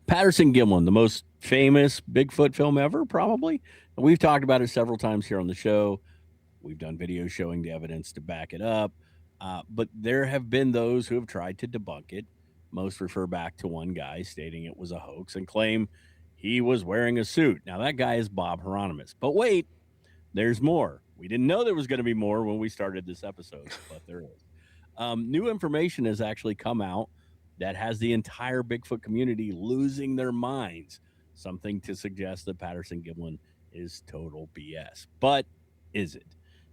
Patterson-Gimlin, the most famous Bigfoot film ever, probably. And we've talked about it several times here on the show. We've done videos showing the evidence to back it up. But there have been those who have tried to debunk it. Most refer back to one guy stating it was a hoax and claim he was wearing a suit. Now, that guy is Bob Hieronimus. But wait, there's more. We didn't know there was going to be more when we started this episode, but there is. New information has actually come out that has the entire Bigfoot community losing their minds. Something to suggest that Patterson-Gimlin is total BS. But is it?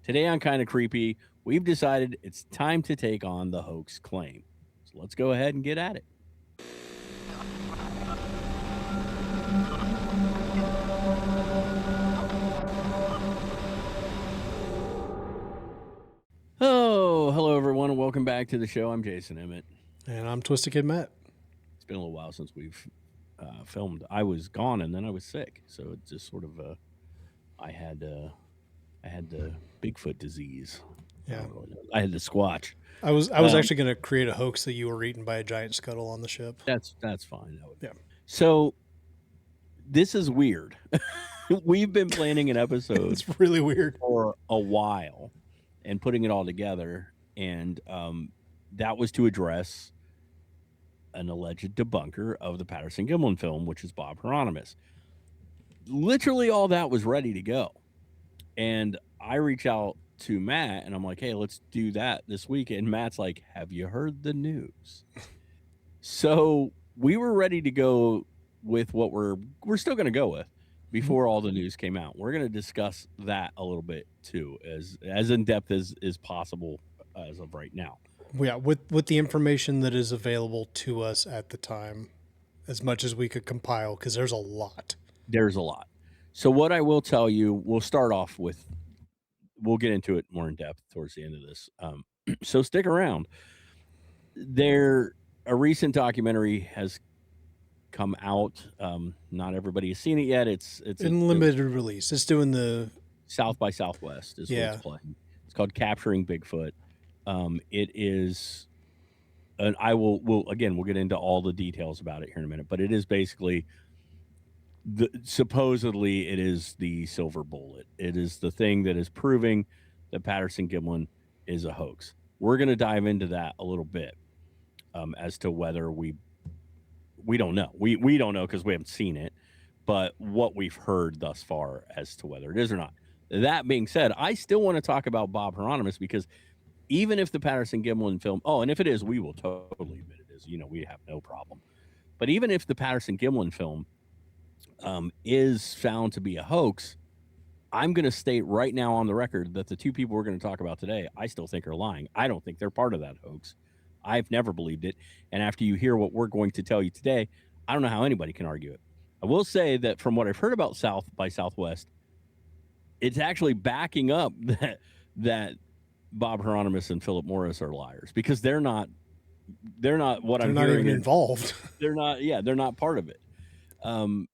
Today on Kinda Creepy, we've decided it's time to take on the hoax claim. So let's go ahead and get at it. Oh, hello everyone, and welcome back to the show. I'm Jason Emmett. And I'm Twisted Kid Matt. It's been a little while since we've filmed. I was gone and then I was sick, so it just sort of I had the Bigfoot disease. Yeah, I had the squatch. I was actually going to create a hoax that you were eaten by a giant scuttle on the ship. That's fine. Yeah. So this is weird. We've been planning an episode. It's really weird for a while, and putting it all together, and that was to address an alleged debunker of the Patterson-Gimlin film, which is Bob Hieronimus. Literally all that was ready to go. And I reach out to Matt and I'm like, hey, let's do that this week. And Matt's like, have you heard the news? So we were ready to go with what we're still going to go with before all the news came out. We're going to discuss that a little bit too, as in depth as possible as of right now. Yeah, with the information that is available to us at the time, as much as we could compile, because there's a lot. There's a lot. So what I will tell you, we'll start off with, we'll get into it more in depth towards the end of this. So stick around. A recent documentary has come out. Not everybody has seen it yet. It's in limited release. It's doing the South by Southwest is what it's playing. It's called Capturing Bigfoot. It is, and we'll get into all the details about it here in a minute, but it is basically supposedly it is the silver bullet. It is the thing that is proving that Patterson-Gimlin is a hoax. We're going to dive into that a little bit as to whether we don't know. We don't know because we haven't seen it, but what we've heard thus far as to whether it is or not. That being said, I still want to talk about Bob Hieronimus because even if the Patterson-Gimlin film, and if it is, we will totally admit it is. We have no problem. But even if the Patterson-Gimlin film is found to be a hoax, I'm going to state right now on the record that the two people we're going to talk about today, I still think are lying. I don't think they're part of that hoax. I've never believed it. And after you hear what we're going to tell you today, I don't know how anybody can argue it. I will say that from what I've heard about South by Southwest, it's actually backing up that Bob Hieronimus and Philip Morris are liars because they're not what I'm hearing. They're not even involved. They're not. Yeah, they're not part of it. And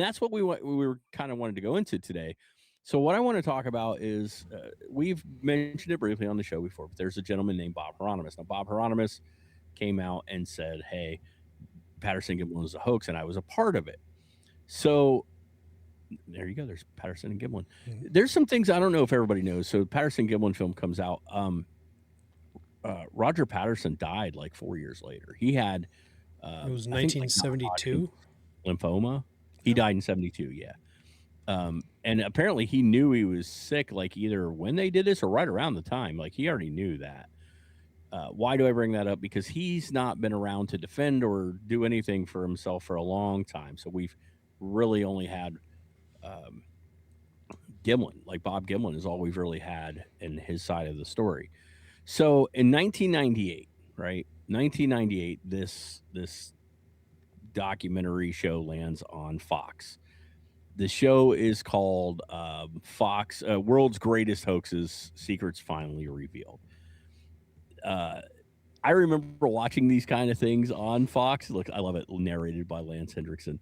that's what we were kind of wanted to go into today. So what I want to talk about is we've mentioned it briefly on the show before, but there's a gentleman named Bob Hieronimus. Now, Bob Hieronimus came out and said, hey, Patterson-Gimlin was a hoax, and I was a part of it. So there you go. There's Patterson and Gimlin. Mm-hmm. There's some things I don't know if everybody knows. So Patterson-Gimlin film comes out. Roger Patterson died like 4 years later. He had it was 1972 lymphoma. He died in 72. Yeah. And apparently he knew he was sick, like either when they did this or right around the time. Like he already knew that. Why do I bring that up? Because he's not been around to defend or do anything for himself for a long time. So we've really only had Gimlin. Like Bob Gimlin is all we've really had in his side of the story. So in 1998, right? 1998, this documentary show lands on Fox. The show is called Fox World's Greatest Hoaxes, Secrets Finally Revealed. I remember watching these kind of things on Fox. Look, I love it. Narrated by Lance Hendrickson.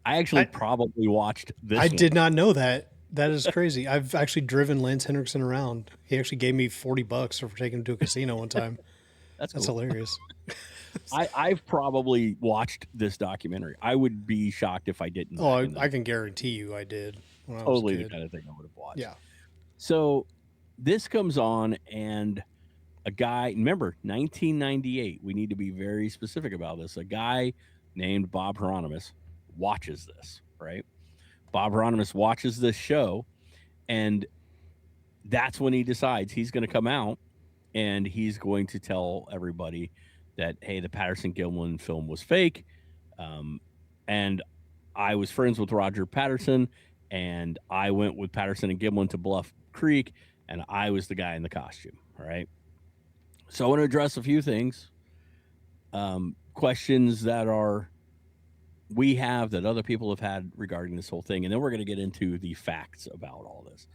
I actually probably watched this. I did not know that. That is crazy. I've actually driven Lance Hendrickson around. He actually gave me $40 for taking him to a casino one time. That's That's cool. hilarious. I've probably watched this documentary. I would be shocked if I didn't Oh, back in the I can guarantee you I did when I was a totally the kid. kind of thing I would have watched. Yeah. So this comes on, and a guy, remember 1998, we need to be very specific about this. A guy named Bob Hieronimus watches this, right? Bob Hieronimus watches this show, and that's when he decides he's going to come out and he's going to tell everybody that, hey, the Patterson Gimlin film was fake. And I was friends with Roger Patterson, and I went with Patterson and Gimlin to Bluff Creek, and I was the guy in the costume, right? So I want to address a few things, questions that are we have that other people have had regarding this whole thing, and then we're going to get into the facts about all this.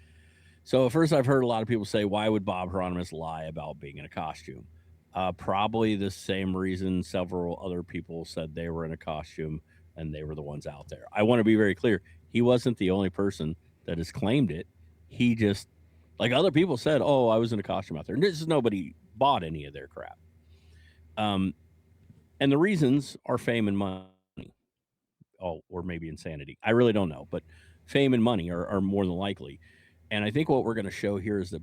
So first, I've heard a lot of people say, "Why would Bob Hieronymus lie about being in a costume?" Probably the same reason several other people said they were in a costume and they were the ones out there. I want to be very clear: he wasn't the only person that has claimed it. He just, like other people said, "Oh, I was in a costume out there." And this is nobody bought any of their crap. Um, and the reasons are fame and money. Oh, or maybe insanity. I really don't know, but fame and money are more than likely. And I think what we're going to show here is that,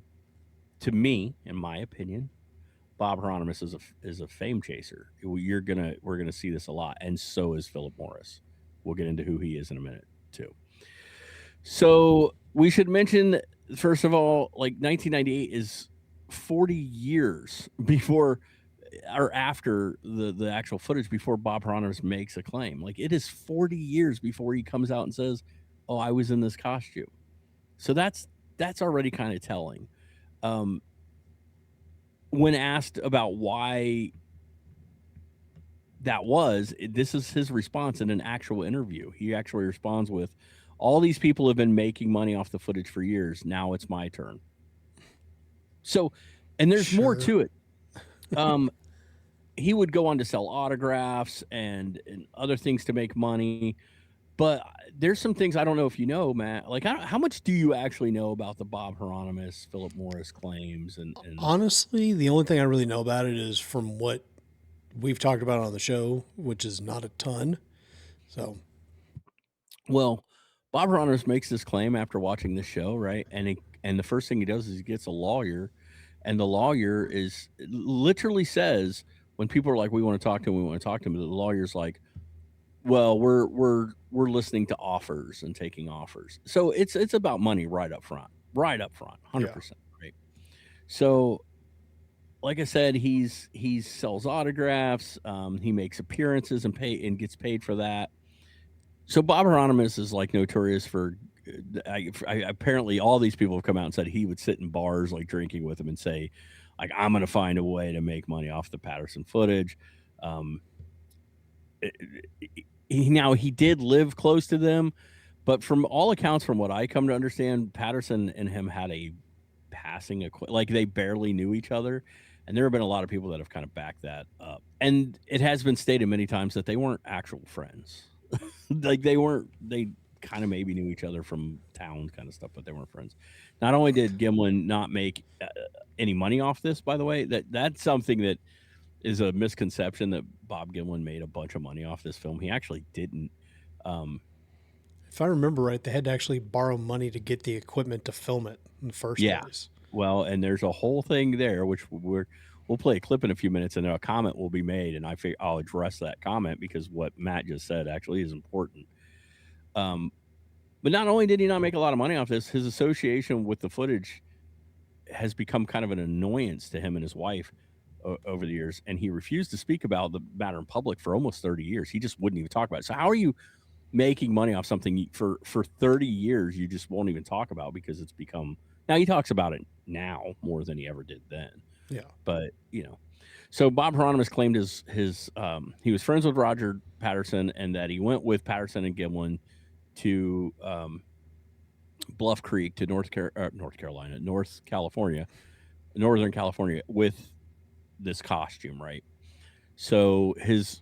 to me, in my opinion, Bob Hieronymus is a fame chaser. We're gonna see this a lot, and so is Philip Morris. We'll get into who he is in a minute too. So we should mention first of all, like 1998 is 40 years before or after the actual footage before Bob Hieronymus makes a claim. Like it is 40 years before he comes out and says, "Oh, I was in this costume." So that's already kind of telling. Um, when asked about why that was, this is his response in an actual interview. He actually responds with, "All these people have been making money off the footage for years. Now it's my turn." So, and there's more Sure. to it. Um, he would go on to sell autographs and other things to make money. But there's some things I don't know if you know, Matt. Like, how much do you actually know about the Bob Hieronymus, Philip Morris claims? And Honestly, the only thing I really know about it is from what we've talked about on the show, which is not a ton. So, well, Bob Hieronymus makes this claim after watching this show, right? And the first thing he does is he gets a lawyer, and the lawyer is literally says when people are like, "We want to talk to him, we want to talk to him," the lawyer's like, "Well, we're listening to offers and taking offers." So it's about money right up front, yeah. 100%, right? So like I said, he sells autographs, he makes appearances and gets paid for that. So Bob Hieronymus is like notorious for. Apparently, all these people have come out and said he would sit in bars like drinking with him and say, like, "I'm going to find a way to make money off the Patterson footage." Um, now he did live close to them, but from all accounts, from what I come to understand, Patterson and him had a passing like they barely knew each other, and there have been a lot of people that have kind of backed that up. And it has been stated many times that they weren't actual friends. Like they kind of maybe knew each other from town kind of stuff, but they weren't friends. Not only did Gimlin not make any money off this, by the way, that's something that is a misconception that Bob Gimlin made a bunch of money off this film. He actually didn't. Um, If I remember right, they had to actually borrow money to get the equipment to film it in the first yeah, place. well, and there's a whole thing there, which we'll play a clip in a few minutes, and a comment will be made, and I'll address that comment because what Matt just said actually is important. Um, but not only did he not make a lot of money off this, his association with the footage has become kind of an annoyance to him and his wife over the years, and he refused to speak about the matter in public for almost 30 years. He just wouldn't even talk about it. So how are you making money off something for 30 years you just won't even talk about because it's become, now he talks about it now more than he ever did then. Yeah. But so Bob Hieronymus claimed his he was friends with Roger Patterson and that he went with Patterson and Gimlin to Bluff Creek to North Carolina, Northern California with this costume, right? So his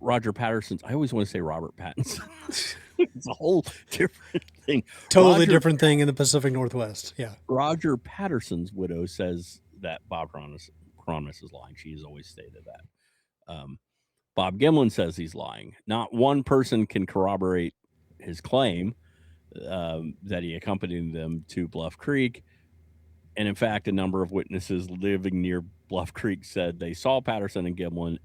Roger Patterson's, I always want to say Robert Pattinson. It's a whole different thing. Totally different thing in the Pacific Northwest. Yeah. Roger Patterson's widow says that Bob Hieronimus is lying. She has always stated that. Bob Gimlin says he's lying. Not one person can corroborate his claim that he accompanied them to Bluff Creek. And in fact, a number of witnesses living near Bluff Creek said they saw Patterson and Gimlin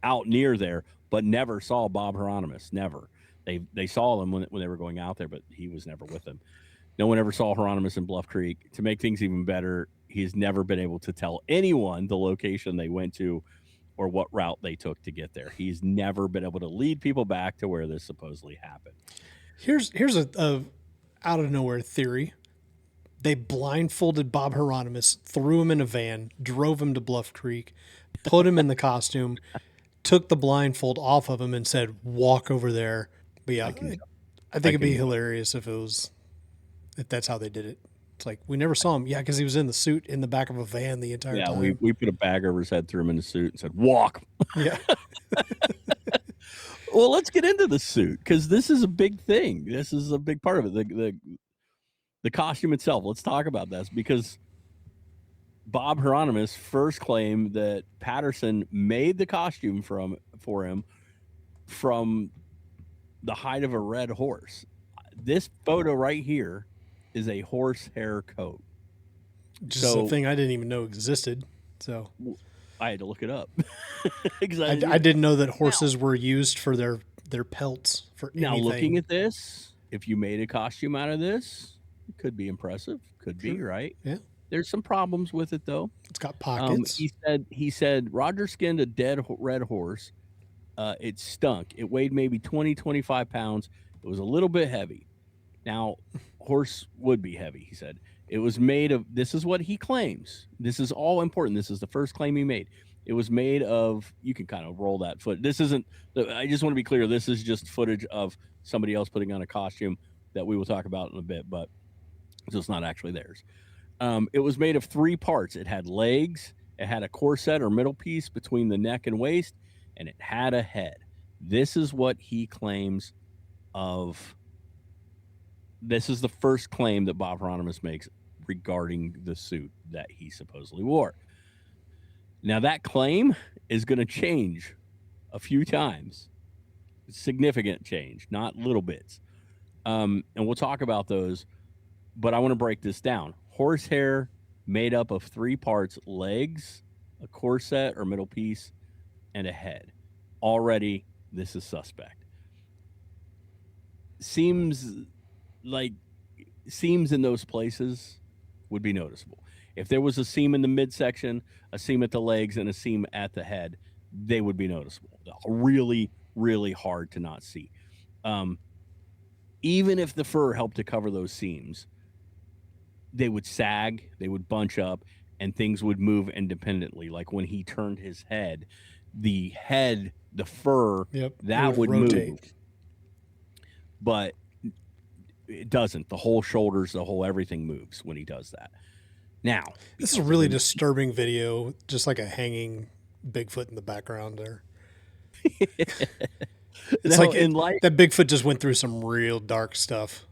out near there, but never saw Bob Hieronimus. Never. They saw him when they were going out there, but he was never with them. No one ever saw Hieronimus in Bluff Creek. To make things even better, he's never been able to tell anyone the location they went to or what route they took to get there. He's never been able to lead people back to where this supposedly happened. Here's a out of nowhere theory. They blindfolded Bob Hieronimus, threw him in a van, drove him to Bluff Creek, put him in the costume, took the blindfold off of him, and said, "Walk over there." But yeah, I think it'd be hilarious if that's how they did it. It's like, we never saw him. Yeah, because he was in the suit in the back of a van the entire time. Yeah, we put a bag over his head, threw him in the suit, and said, "Walk." Yeah. Well, let's get into the suit, because this is a big thing. This is a big part of it. The costume itself. Let's talk about this, because Bob Hieronimus first claimed that Patterson made the costume for him from the hide of a red horse. This photo right here is a horsehair coat. Just a thing I didn't even know existed. So I had to look it up. I didn't know that horses were used for their pelts for anything. Now, looking at this, if you made a costume out of this, it could be impressive. Could be, right? Yeah. There's some problems with it, though. It's got pockets. He said Roger skinned a dead red horse. It stunk. It weighed maybe 20, 25 pounds. It was a little bit heavy. Now, horse would be heavy, he said. It was made of, this is what he claims. This is all important. This is the first claim he made. It was made of, you can kind of roll that foot. This isn't, I just want to be clear, this is just footage of somebody else putting on a costume that we will talk about in a bit, but it's not actually theirs. It was made of 3 parts. It had legs, it had a corset or middle piece between the neck and waist, and it had a head. This is what he claims of. This is the first claim that Bob Hieronimus makes regarding the suit that he supposedly wore. Now, that claim is going to change a few times. Significant change, not little bits. And we'll talk about those, but I want to break this down. Horsehair made up of 3 parts: legs, a corset or middle piece, and a head. Already, this is suspect. Seams in those places would be noticeable. If there was a seam in the midsection, a seam at the legs, and a seam at the head, they would be noticeable. Really, really hard to not see. Even if the fur helped to cover those seams, they would sag, they would bunch up, and things would move independently. Like when he turned his head, the fur, that would rotate. Move. But it doesn't. The whole shoulders, the whole everything moves when he does that. Now, this is a really disturbing video, just like a hanging Bigfoot in the background there. It's like that Bigfoot just went through some real dark stuff.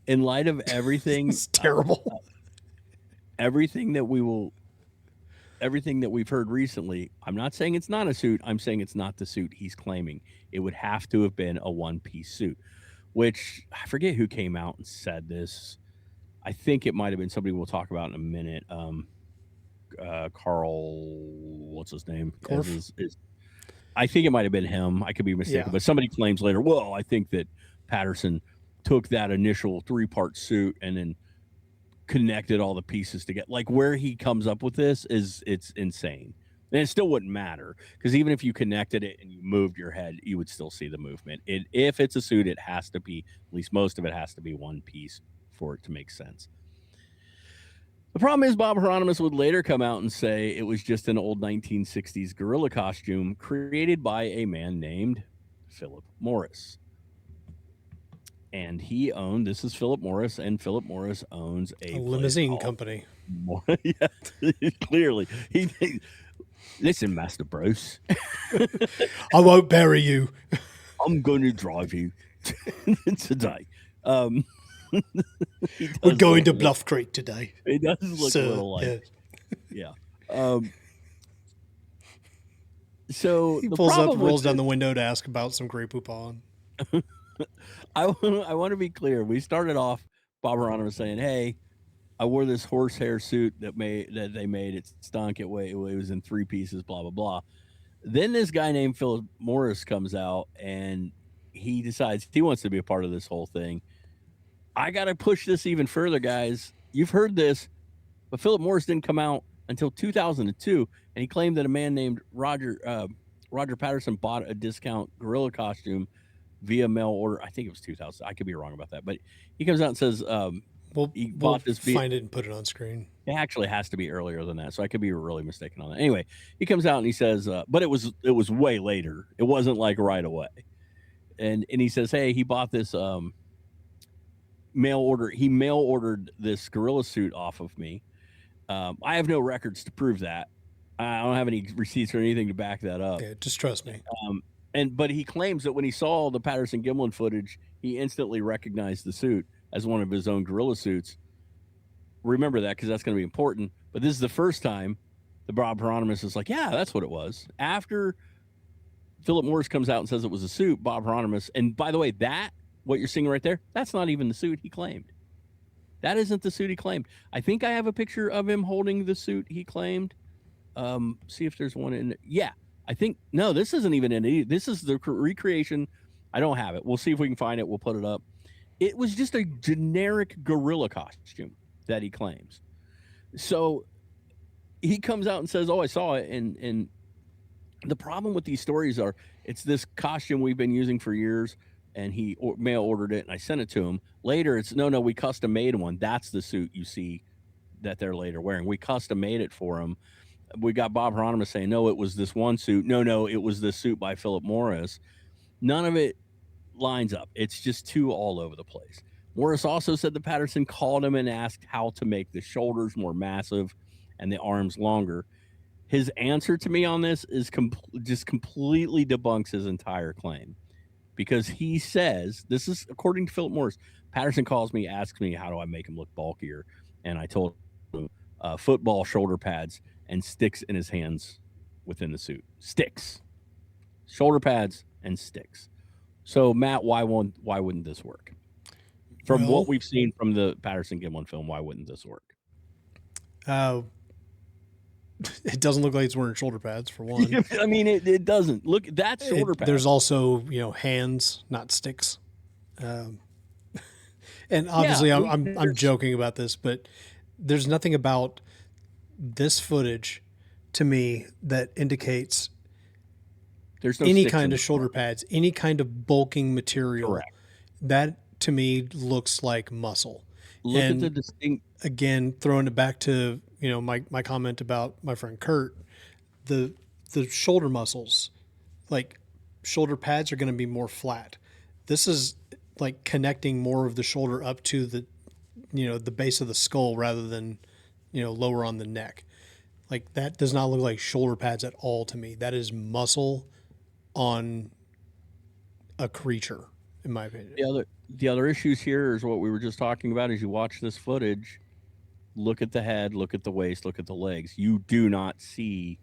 In light of everything, it's terrible. Everything that we've heard recently, I'm not saying it's not a suit. I'm saying it's not the suit he's claiming. It would have to have been a one-piece suit, which I forget who came out and said this. I think it might have been somebody we'll talk about in a minute. Carl, what's his name? I think it might have been him. I could be mistaken, but somebody claims later, well, I think that Patterson took that initial 3-part suit and then connected all the pieces together. Like, where he comes up with this it's insane. And it still wouldn't matter, because even if you connected it and you moved your head, you would still see the movement. If it's a suit, it has to be, at least most of it has to be one piece for it to make sense. The problem is Bob Hieronimus would later come out and say it was just an old 1960s gorilla costume created by a man named Philip Morris. And he owned, this is Philip Morris, and Philip Morris owns a limousine company. Yeah, clearly. Listen, Master Bruce. I won't bury you. I'm going to drive you today. We're going to Bluff Creek today. It does look a little like, yeah. So He the pulls up, problem rolls with down the window to ask about some Grey Poupon. I want to be clear. We started off, Bob Hieronymus saying, "Hey, I wore this horsehair suit that they made. It stunk. It was in 3 pieces. Blah blah blah." Then this guy named Philip Morris comes out and he decides he wants to be a part of this whole thing. I got to push this even further, guys. You've heard this, but Philip Morris didn't come out until 2002, and he claimed that a man named Roger Patterson bought a discount gorilla costume via mail order. I think it was 2000. I could be wrong about that, but he comes out and says he We'll bought this. find it and put it on screen. It actually has to be earlier than that, so I could be really mistaken on that. Anyway, he comes out and he says, but it was way later. It wasn't like right away, and he says, hey, he bought this mail order. He mail ordered this gorilla suit off of me. I have no records to prove that. I don't have any receipts or anything to back that up. Yeah, just trust me. But he claims that when he saw the Patterson Gimlin footage, he instantly recognized the suit as one of his own gorilla suits. Remember that because that's going to be important. But this is the first time the Bob Hieronymus is like, yeah, that's what it was. After Philip Morris comes out and says it was a suit, Bob Hieronymus, and by the way, that what you're seeing right there, that's not even the suit he claimed. That isn't the suit he claimed. I think I have a picture of him holding the suit he claimed. See if there's one in it. Yeah, I think no, this isn't even in it. This is the recreation. I don't have it. We'll see if we can find it. We'll put it up. It was just a generic gorilla costume that he claims. So he comes out and says, "Oh, I saw it." And the problem with these stories are, it's this costume we've been using for years, and he mail ordered it, and I sent it to him. Later, it's no, we custom made one. That's the suit you see that they're later wearing. We custom made it for him. We got Bob Hieronymus saying, no, it was this one suit. No, it was this suit by Philip Morris. None of it lines up. It's just too all over the place. Morris also said that Patterson called him and asked how to make the shoulders more massive and the arms longer. His answer to me on this is just completely debunks his entire claim, because he says, this is according to Philip Morris, Patterson calls me, asks me, how do I make him look bulkier? And I told him football shoulder pads and sticks in his hands within the suit. Sticks, shoulder pads, and sticks. So, Matt, why wouldn't this work? From what we've seen from the Patterson Gimlin film, why wouldn't this work? It doesn't look like it's wearing shoulder pads, for one. I mean, it doesn't. Look, that's shoulder pads. There's also, hands, not sticks. And obviously, yeah, I'm joking about this, but there's nothing about this footage to me that indicates there's no any kind of shoulder pads, any kind of bulking material. Correct. That to me looks like muscle. Look at the distinct. Again, throwing it back to my comment about my friend Kurt, the shoulder muscles, like shoulder pads are going to be more flat. This is like connecting more of the shoulder up to the the base of the skull rather than lower on the neck. Like, that does not look like shoulder pads at all to me. That is muscle on a creature, in my opinion. The other issues here is what we were just talking about. As you watch this footage, look at the head, look at the waist, look at the legs. You do not see,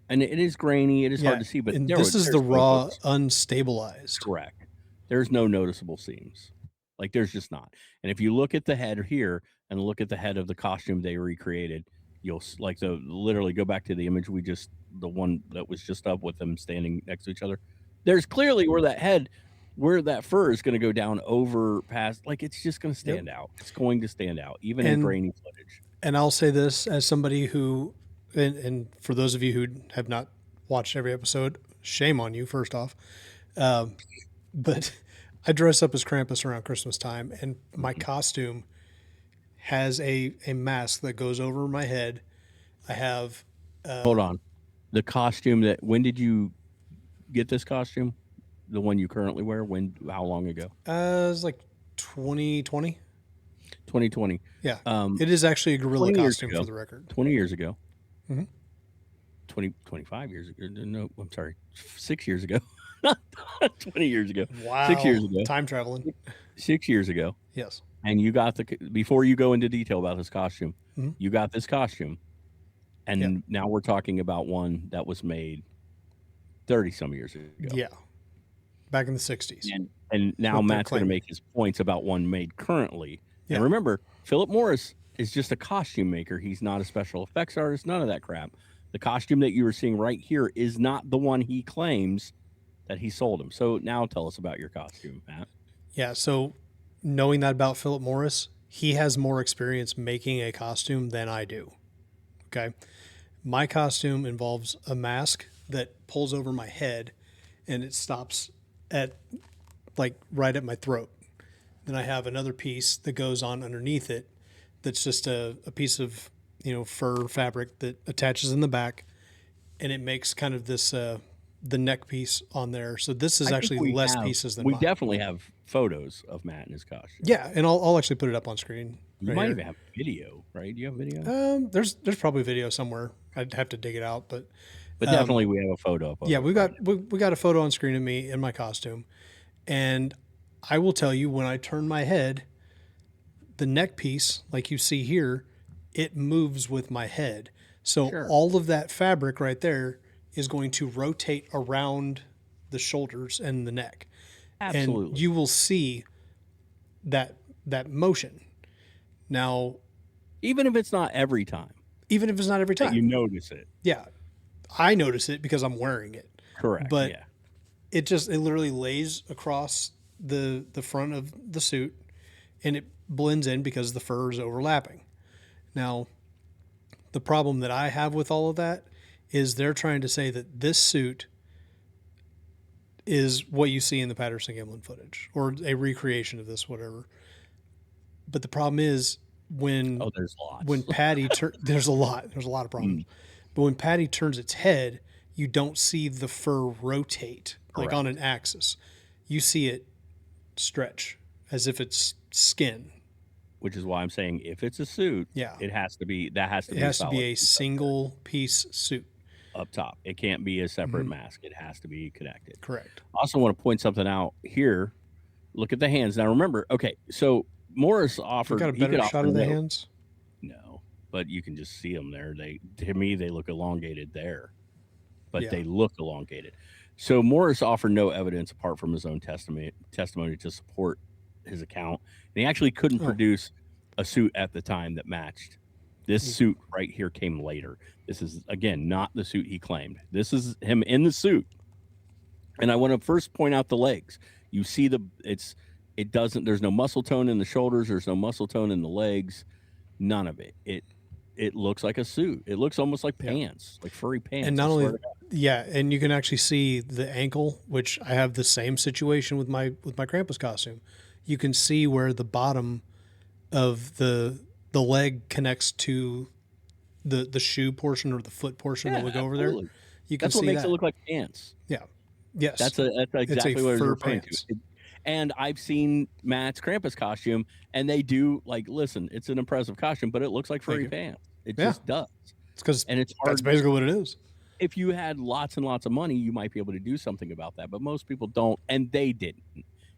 and it is grainy. It is hard to see, but this is the raw, unstabilized. Correct. There's no noticeable seams. Like, there's just not. And if you look at the head here and look at the head of the costume they recreated, you'll literally go back to the image the one that was just up with them standing next to each other. There's clearly where that fur is going to go down over past, like, it's just going to stand out. It's going to stand out, even in grainy footage. And I'll say this as somebody who, and for those of you who have not watched every episode, shame on you, first off. But I dress up as Krampus around Christmas time, and my costume has a mask that goes over my head. I have... Hold on. The costume when did you get this costume? The one you currently wear? How long ago? It was like 2020. 2020. Yeah. It is actually a gorilla costume, for the record. 20 years ago. Mm-hmm. 25 years ago. No, I'm sorry. 6 years ago. 20 years ago. Wow. 6 years ago. Time traveling. 6 years ago. Yes. And you got before you go into detail about this costume, mm-hmm. you got this costume. And now we're talking about one that was made 30 some years ago. Yeah. Back in the 60s. And now what they're Matt's going to claiming. make his points about one made currently. Yeah. And remember, Philip Morris is just a costume maker. He's not a special effects artist, none of that crap. The costume that you were seeing right here is not the one he claims that he sold him. So now tell us about your costume, Matt. Yeah, so knowing that about Philip Morris, he has more experience making a costume than I do. Okay. My costume involves a mask that pulls over my head and it stops at like right at my throat. Then I have another piece that goes on underneath it that's just a piece of, fur fabric that attaches in the back, and it makes kind of this the neck piece on there. So this is actually less pieces than we mine. definitely have photos of Matt in his costume. Yeah, and I'll actually put it up on screen. You might even have video, right? Do you have video? There's probably video somewhere. I'd have to dig it out, but definitely we have a photo up. Yeah, we got a photo on screen of me in my costume, and I will tell you, when I turn my head, the neck piece, like you see here, it moves with my head. So all of that fabric right there is going to rotate around the shoulders and the neck. Absolutely. And you will see that motion. Now, even if it's not every time. Even if it's not every time. You notice it. Yeah. I notice it because I'm wearing it. Correct. But yeah. it literally lays across the front of the suit, and it blends in because the fur is overlapping. Now, the problem that I have with all of that is they're trying to say that this suit is what you see in the Patterson-Gimlin footage, or a recreation of this, whatever. But the problem is when there's lots. When Patty there's a lot of problems. But when Patty turns its head, you don't see the fur rotate like on an axis. You see it stretch as if it's skin. Which is why I'm saying if it's a suit, it has to be a single piece suit up top. It can't be a separate mask. It has to be connected. Correct. I also want to point something out here. Look at the hands. Now remember, okay, so Morris offered. You got a better shot of the hands? No, but you can just see them there. To me, they look elongated there, but they look elongated. So Morris offered no evidence apart from his own testimony to support his account. And he actually couldn't produce a suit at the time that matched. This suit right here came later. This is, again, not the suit he claimed. This is him in the suit. And I want to first point out the legs. You see there's no muscle tone in the shoulders. There's no muscle tone in the legs. None of it. It looks like a suit. It looks almost like pants, like furry pants. And not only, and you can actually see the ankle, which I have the same situation with my Krampus costume. You can see where the bottom of the leg connects to the shoe portion or the foot portion that would go over there. You can That's what makes it look like pants. Yeah. Yes. That's exactly what you're referring to. And I've seen Matt's Krampus costume, and they do listen, it's an impressive costume, but it looks like furry pants. It just does. It's because it's hard. That's basically what it is. If you had lots and lots of money, you might be able to do something about that, but most people don't, and they didn't.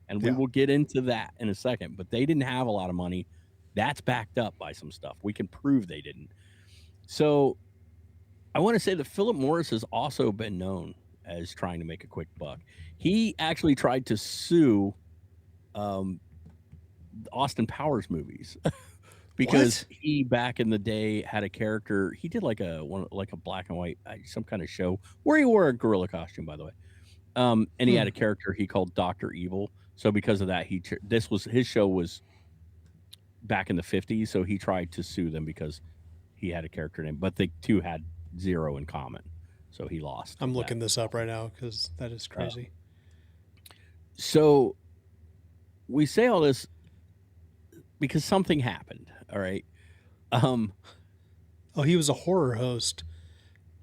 And we will get into that in a second, but they didn't have a lot of money. That's backed up by some stuff. We can prove they didn't. So I want to say that Philip Morris has also been known as trying to make a quick buck. He actually tried to sue Austin Powers movies because he back in the day had a character. He did like a black and white, some kind of show where he wore a gorilla costume, by the way. And he had a character he called Dr. Evil. So because of that, his show was back in the 50s. So he tried to sue them because he had a character name, but the two had zero in common. So he lost. I'm looking this up right now because that is crazy. So we say all this because something happened. All right. He was a horror host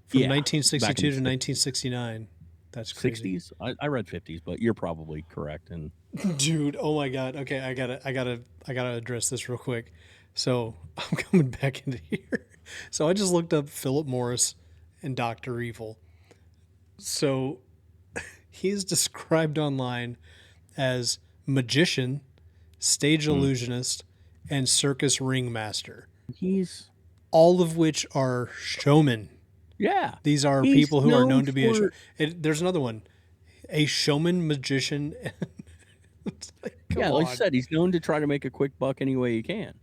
from 1962 to 1969. That's crazy. 60s. I read 50s, but you're probably correct. And dude, oh my god. Okay, I gotta address this real quick. So I'm coming back into here. So I just looked up Philip Morris and Dr. Evil. So he's described online as magician, stage illusionist, and circus ringmaster. He's all of which are showmen. Yeah. These are He's people who are known known to be a show. for There's another one, a showman magician. It's like, come yeah, like I on. said, he's known to try to make a quick buck any way he can.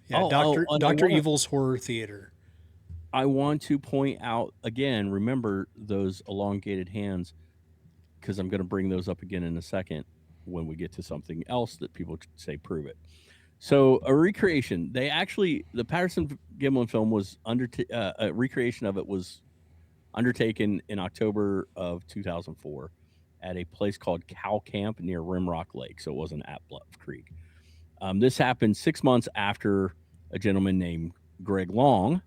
Yeah, Doctor And Doctor Evil's Horror Theater. I want to point out again, remember those elongated hands because I'm going to bring those up again in a second when we get to something else that people say prove it. So a recreation, the Patterson Gimlin film was a recreation of it was undertaken in October of 2004 at a place called Cow Camp near Rimrock Lake. So it wasn't at Bluff Creek. This happened 6 months after a gentleman named Greg Long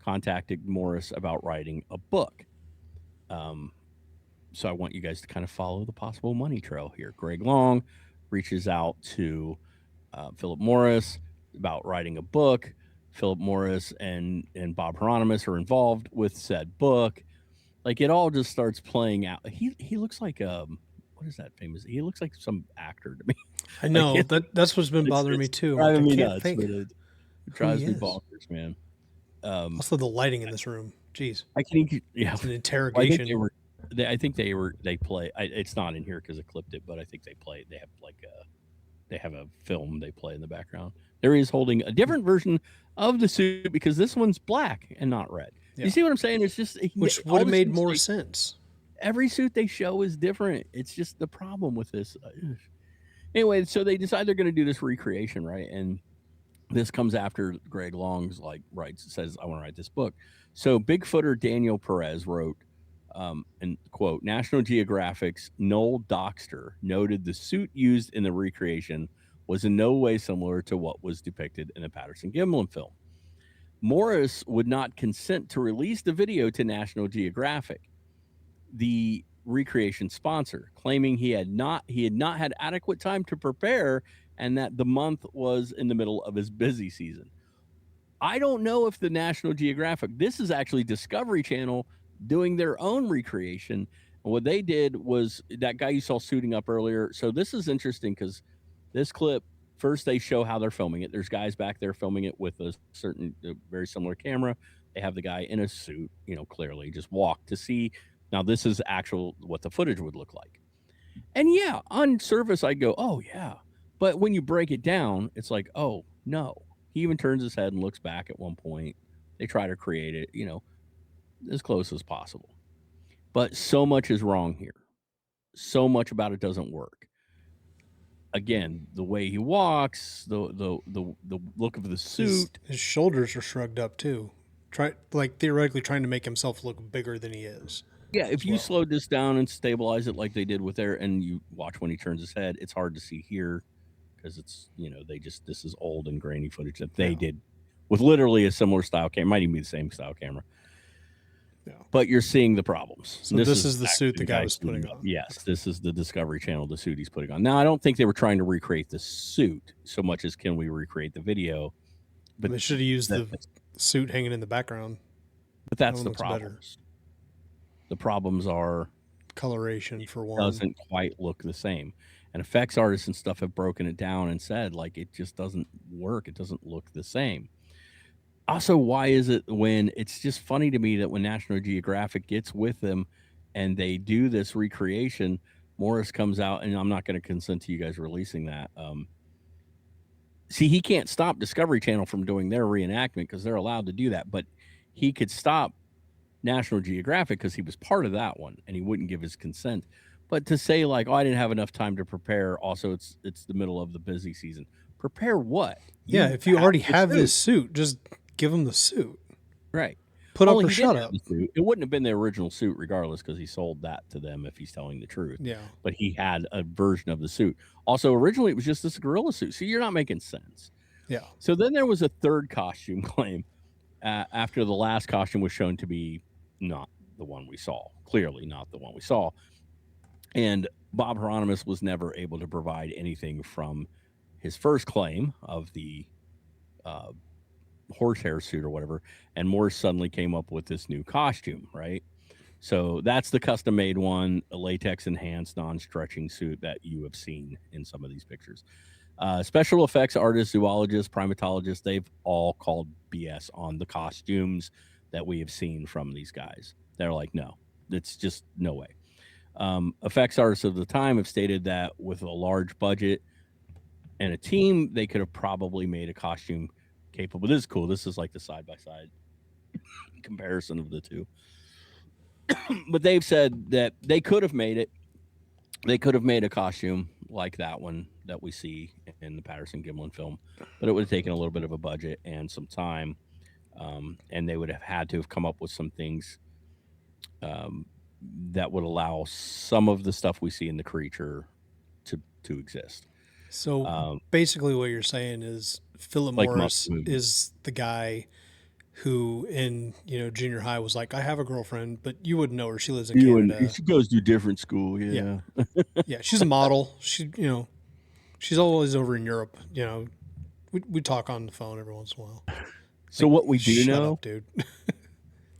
contacted Morris about writing a book. Um, so I want you guys to kind of follow the possible money trail here. Greg Long reaches out to Philip Morris about writing a book. Philip Morris and Bob Hieronimus are involved with said book. Like it all just starts playing out. He looks like what is that famous? He looks like some actor to me. I Like know that's what's been bothering me it's too. Like I driving me can't nuts. think But it who he drives me is. bonkers, man. Also, the lighting in this room. Jeez, I think yeah. it's an Well, interrogation. I think they play. It's not in here because I clipped it, but I think they play. They have like they have a film they play in the background. There he is holding a different version of the suit because this one's black and not red. Yeah. You see what I'm saying? It's just Which would have made more sense. Every suit they show is different. It's just the problem with this. Anyway, so they decide they're going to do this recreation, right? And this comes after Greg Long's says, I want to write this book. So Bigfooter Daniel Perez wrote, and quote, National Geographic's Noel Dockster noted the suit used in the recreation was in no way similar to what was depicted in the Patterson Gimlin film. Morris would not consent to release the video to National Geographic, the recreation sponsor, claiming he had not had adequate time to prepare and that the month was in the middle of his busy season. I don't know if the National Geographic, this is actually Discovery Channel doing their own recreation. And what they did was that guy you saw suiting up earlier. So this is interesting because this clip, first they show how they're filming it. There's guys back there filming it with a very similar camera. They have the guy in a suit, clearly just walk to see. Now this is actual what the footage would look like. And yeah, on surface I'd go, oh yeah. But when you break it down, it's like, oh no. He even turns his head and looks back at one point. They try to create it, as close as possible. But so much is wrong here. So much about it doesn't work. Again, the way he walks, the look of the suit. His shoulders are shrugged up too. Theoretically trying to make himself look bigger than he is. Yeah, if you slowed this down and stabilize it like they did with and you watch when he turns his head, it's hard to see here because it's this is old and grainy footage that they did with literally a similar style camera. Might even be the same style camera. Yeah. But you're seeing the problems. So this is the suit the guy was putting on. Yes, this is the Discovery Channel, the suit he's putting on. Now, I don't think they were trying to recreate the suit so much as can we recreate the video. But they should have used the suit hanging in the background. But that's the problem. The problems are coloration for one. It doesn't quite look the same. And effects artists and stuff have broken it down and said, like, it just doesn't work. It doesn't look the same. Also, why is it when it's just funny to me that when National Geographic gets with them and they do this recreation, Morris comes out, and I'm not going to consent to you guys releasing that. See, he can't stop Discovery Channel from doing their reenactment because they're allowed to do that, but he could stop National Geographic because he was part of that one and he wouldn't give his consent. But to say like, oh, I didn't have enough time to prepare. Also, it's the middle of the busy season. Prepare what? Yeah, if you already have this suit, just give him the suit. Right. Put up or shut up. It wouldn't have been the original suit regardless because he sold that to them if he's telling the truth. Yeah. But he had a version of the suit. Also, originally it was just this gorilla suit. So you're not making sense. Yeah. So then there was a third costume claim after the last costume was shown to be not the one we saw. Clearly not the one we saw. And Bob Hieronimus was never able to provide anything from his first claim of the horsehair suit or whatever, and Morris suddenly came up with this new costume, right? So that's the custom made one, a latex enhanced non-stretching suit that you have seen in some of these pictures. Special effects artists, zoologists, primatologists, they've all called BS on the costumes. that we have seen from these guys. They're like, no, it's just no way. Effects artists of the time have stated that with a large budget and a team, they could have probably made a costume capable. This is cool. This is like the side by side comparison of the two. But they've said that they could have made it. They could have made a costume like that one that we see in the Patterson Gimlin film, but it would have taken a little bit of a budget and some time, and they would have had to have come up with some things um, that would allow some of the stuff we see in the creature to exist. So Um, basically, what you're saying is Philip like Morris movie. is the guy who in junior high was like, I have a girlfriend, but you wouldn't know her. She lives in You and Canada. she goes to a different school, Yeah, yeah. yeah. She's a model. She's always over in Europe. We talk on the phone every once in a while. So Like, what we do shut know, up, dude.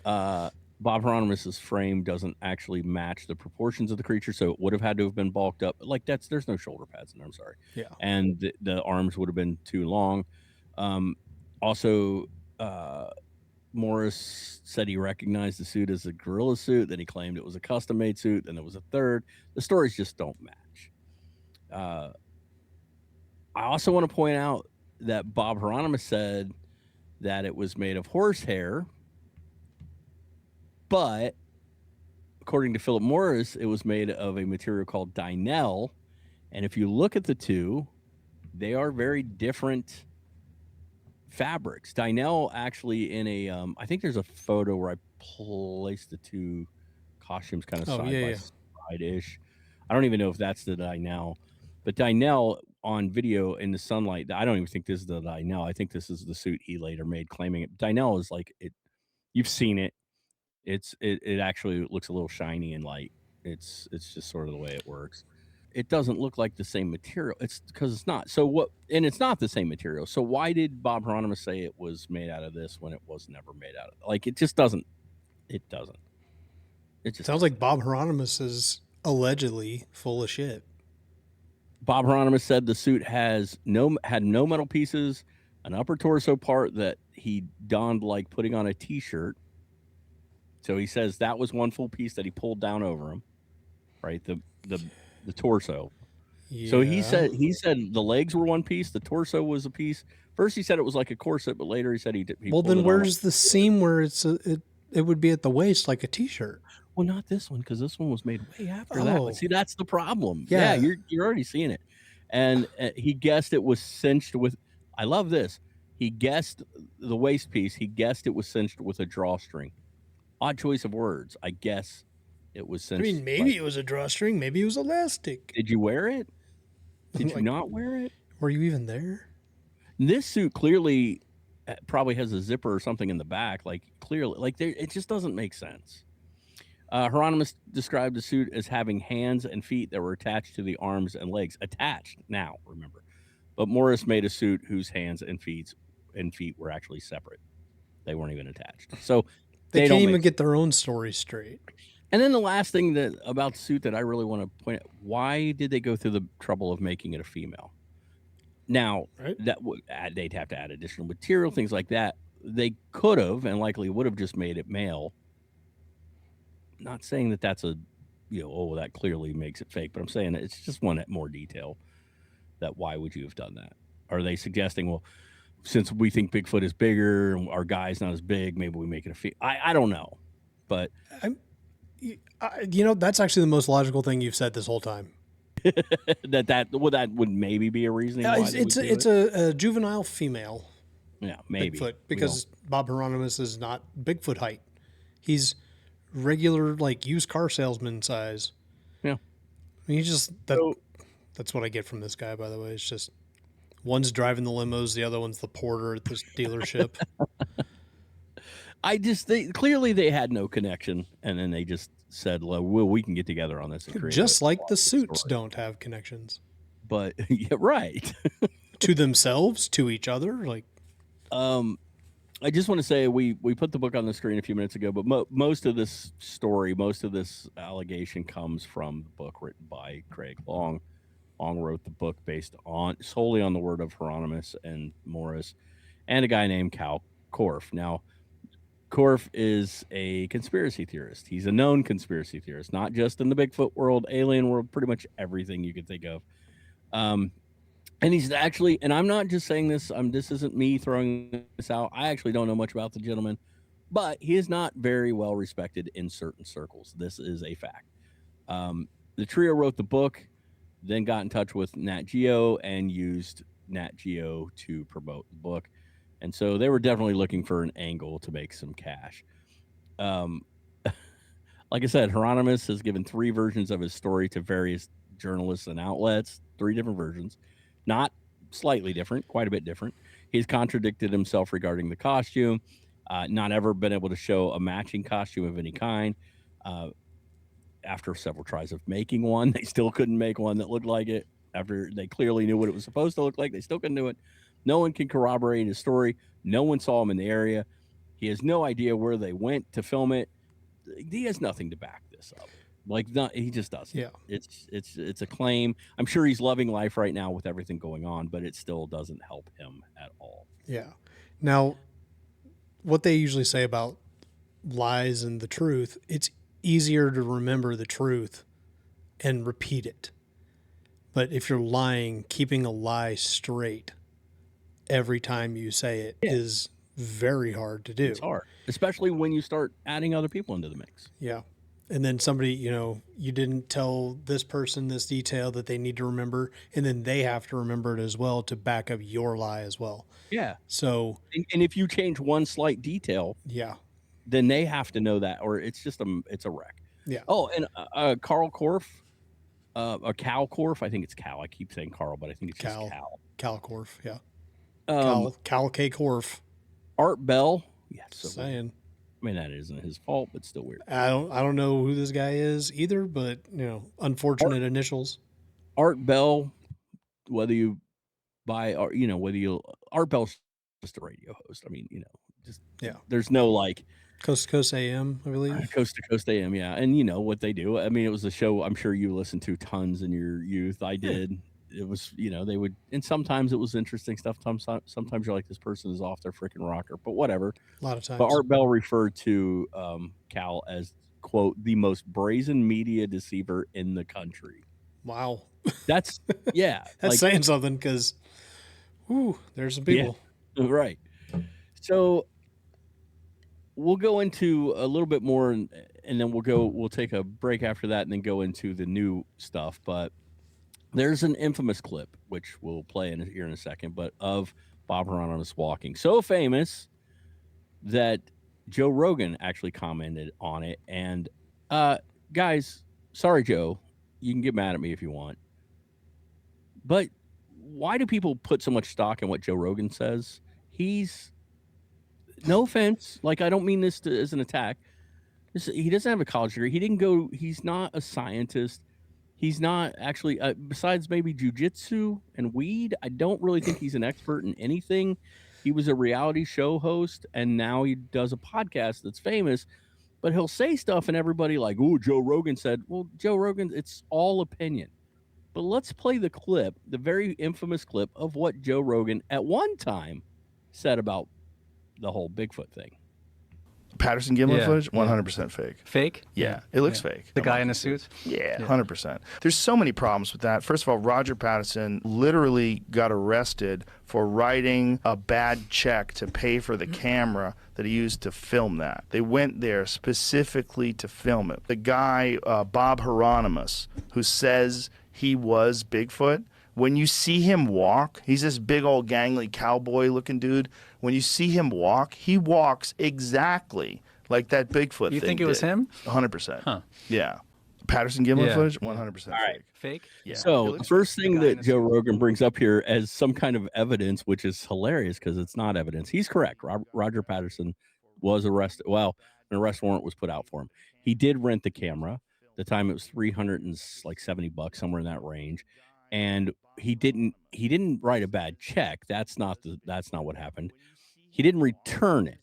uh, Bob Hieronymus's frame doesn't actually match the proportions of the creature, so it would have had to have been bulked up. Like there's no shoulder pads in there. I'm sorry, Yeah. and the arms would have been too long. Um, also, uh, Morris said he recognized the suit as a gorilla suit. Then he claimed it was a custom made suit. Then there was a third. The stories just don't match. Uh, I also want to point out that Bob Hieronymus said that it was made of horsehair, but according to Philip Morris, it was made of a material called Dynel. And if you look at the two, they are very different fabrics. Dynel actually in a, I think there's a photo where I placed the two costumes kind of Oh side by yeah, side ish. I don't even know if that's the Dynel, but Dynel on video in the sunlight, I don't even think this is the Dynel. I think this is the suit he later made claiming it. Dynel is like it. You've seen it. It actually looks a little shiny and light. It's just sort of the way it works. It doesn't look like the same material. It's because it's not. So what? And it's not the same material. So why did Bob Hieronymus say it was made out of this when it was never made out of? Like it just doesn't. It doesn't. It just sounds doesn't. like Bob Hieronymus is allegedly full of shit. Bob Hieronymus said the suit had no metal pieces, an upper torso part that he donned like putting on a t-shirt. So he says that was one full piece that he pulled down over him, right? The torso. So Yeah. he said the legs were one piece, the torso was a piece. First he said it was like a corset, but later he said he Well, pulled then it on. where's the seam where it would be at the waist like a t-shirt? Well, not this one because this one was made way after that one. Oh, See, that's the problem. Yeah, yeah. you're already seeing it. And he guessed it was cinched with. I love this. He guessed the waist piece. He guessed it was cinched with a drawstring. Odd choice of words. I guess it was I mean, cinched. maybe Like, it was a drawstring, maybe it was elastic. did you wear it? Did you Like, not wear it? were you even there? This suit clearly probably has a zipper or something in the back. Like clearly, like it just doesn't make sense. Hieronymus described the suit as having hands and feet that were attached to the arms and legs. Attached now, remember. But Morris made a suit whose hands and feet were actually separate. They weren't even attached. So They they can't don't even make. get their own story straight. And then the last thing that about the suit that I really want to point out: why did they go through the trouble of making it a female? Now Right? that would they'd have to add additional material, things like that. They could have and likely would have just made it male. Not saying that that's a, oh, that clearly makes it fake, but I'm saying it's just one more detail. That why would you have done that? Are they suggesting, well, since we think Bigfoot is bigger and our guy's not as big, maybe we make it a female? I don't know, but I'm, that's actually the most logical thing you've said this whole time. that would maybe be a reasoning why they would do It's it. a juvenile female Yeah, maybe. Bigfoot We don't. because Bob Hieronymus is not Bigfoot height. He's regular like used car salesman size. Yeah. I mean, he's just that. So That's what I get from this guy. By the way, it's just one's driving the limos, the other one's the porter at this dealership. they clearly they had no connection, and then they just said, well, we can get together on this and create Just like the plausible suits story. don't have connections But yeah, right. to themselves, to each other. Like, I just want to say we put the book on the screen a few minutes ago, but most of this story, most of this allegation comes from the book written by Craig Long. Long wrote the book based on solely on the word of Hieronymus and Morris, and a guy named Cal Korff. Now, Korf is a conspiracy theorist. He's a known conspiracy theorist, not just in the Bigfoot world, alien world, pretty much everything you could think of. And he's actually, and I'm not just saying this, this isn't me throwing this out. I actually don't know much about the gentleman, but he is not very well respected in certain circles. This is a fact. The trio wrote the book, then got in touch with Nat Geo and used Nat Geo to promote the book. And so they were definitely looking for an angle to make some cash. Like I said, Hieronimus has given 3 versions of his story to various journalists and outlets, 3 different versions, not slightly different, quite a bit different. He's contradicted himself regarding the costume, not ever been able to show a matching costume of any kind. After several tries of making one, they still couldn't make one that looked like it. After they clearly knew what it was supposed to look like, they still couldn't do it. No one can corroborate his story. No one saw him in the area. He has no idea where they went to film it. He has nothing to back this up. Like, he just doesn't. Yeah. It's a claim. I'm sure he's loving life right now with everything going on, but it still doesn't help him at all. Yeah. Now, what they usually say about lies and the truth, it's easier to remember the truth and repeat it. But if you're lying, keeping a lie straight every time you say it is very hard to do. It's hard, especially when you start adding other people into the mix. Yeah. And then somebody, you didn't tell this person this detail that they need to remember, and then they have to remember it as well to back up your lie as well. Yeah. So, and if you change one slight detail, then they have to know that, or it's just it's a wreck. Yeah. Oh, and Carl Korf, or Cal Korf, I think it's Cal. I keep saying Carl, but I think it's just Cal. Cal Korf, yeah. Cal K Korf. Art Bell. Yeah, so saying. I mean, that isn't his fault, but still weird. I don't know who this guy is either, but unfortunate initials. Art Bell, whether you buy or Art Bell's just a radio host. I mean, there's no like Coast to Coast AM, I believe. Coast to Coast AM, yeah. And you know what they do. I mean, it was a show I'm sure you listened to tons in your youth. I did. Yeah. It was, they would, and sometimes it was interesting stuff. Sometimes you're like, this person is off their freaking rocker, but whatever. A lot of times. But Art Bell referred to Cal as, quote, the most brazen media deceiver in the country. Wow. That's, yeah. That's saying something because, there's some people. Yeah, right. So we'll go into a little bit more and then we'll take a break after that and then go into the new stuff. But there's an infamous clip, which we'll play here in a second, but of Bob Hieronimus walking. So famous that Joe Rogan actually commented on it. And guys, sorry, Joe, you can get mad at me if you want. But why do people put so much stock in what Joe Rogan says? He's, no offense, like I don't mean this as an attack. He doesn't have a college degree. He's not a scientist. He's not actually, besides maybe jujitsu and weed, I don't really think he's an expert in anything. He was a reality show host, and now he does a podcast that's famous, but he'll say stuff and everybody like, oh, Joe Rogan said, well, Joe Rogan, it's all opinion. But let's play the clip, the very infamous clip of what Joe Rogan at one time said about the whole Bigfoot thing. Patterson Gimlin footage, 100% fake. Fake? Yeah, it looks fake. The guy in the suit? Yeah, 100%. There's so many problems with that. First of all, Roger Patterson literally got arrested for writing a bad check to pay for the camera that he used to film that. They went there specifically to film it. The guy, Bob Hieronimus, who says he was Bigfoot, when you see him walk, he's this big old gangly cowboy looking dude. When you see him walk, he walks exactly like that Bigfoot thing. You think it was him? 100%. Huh. Yeah. Patterson Gimlin footage, 100% All right. fake. Fake? Yeah. So the first thing that Joe Rogan brings up here as some kind of evidence, which is hilarious because it's not evidence. He's correct. Roger Patterson was arrested. Well, an arrest warrant was put out for him. He did rent the camera. The time it was $370, somewhere in that range. And he didn't write a bad check. That's not what happened. He didn't return it.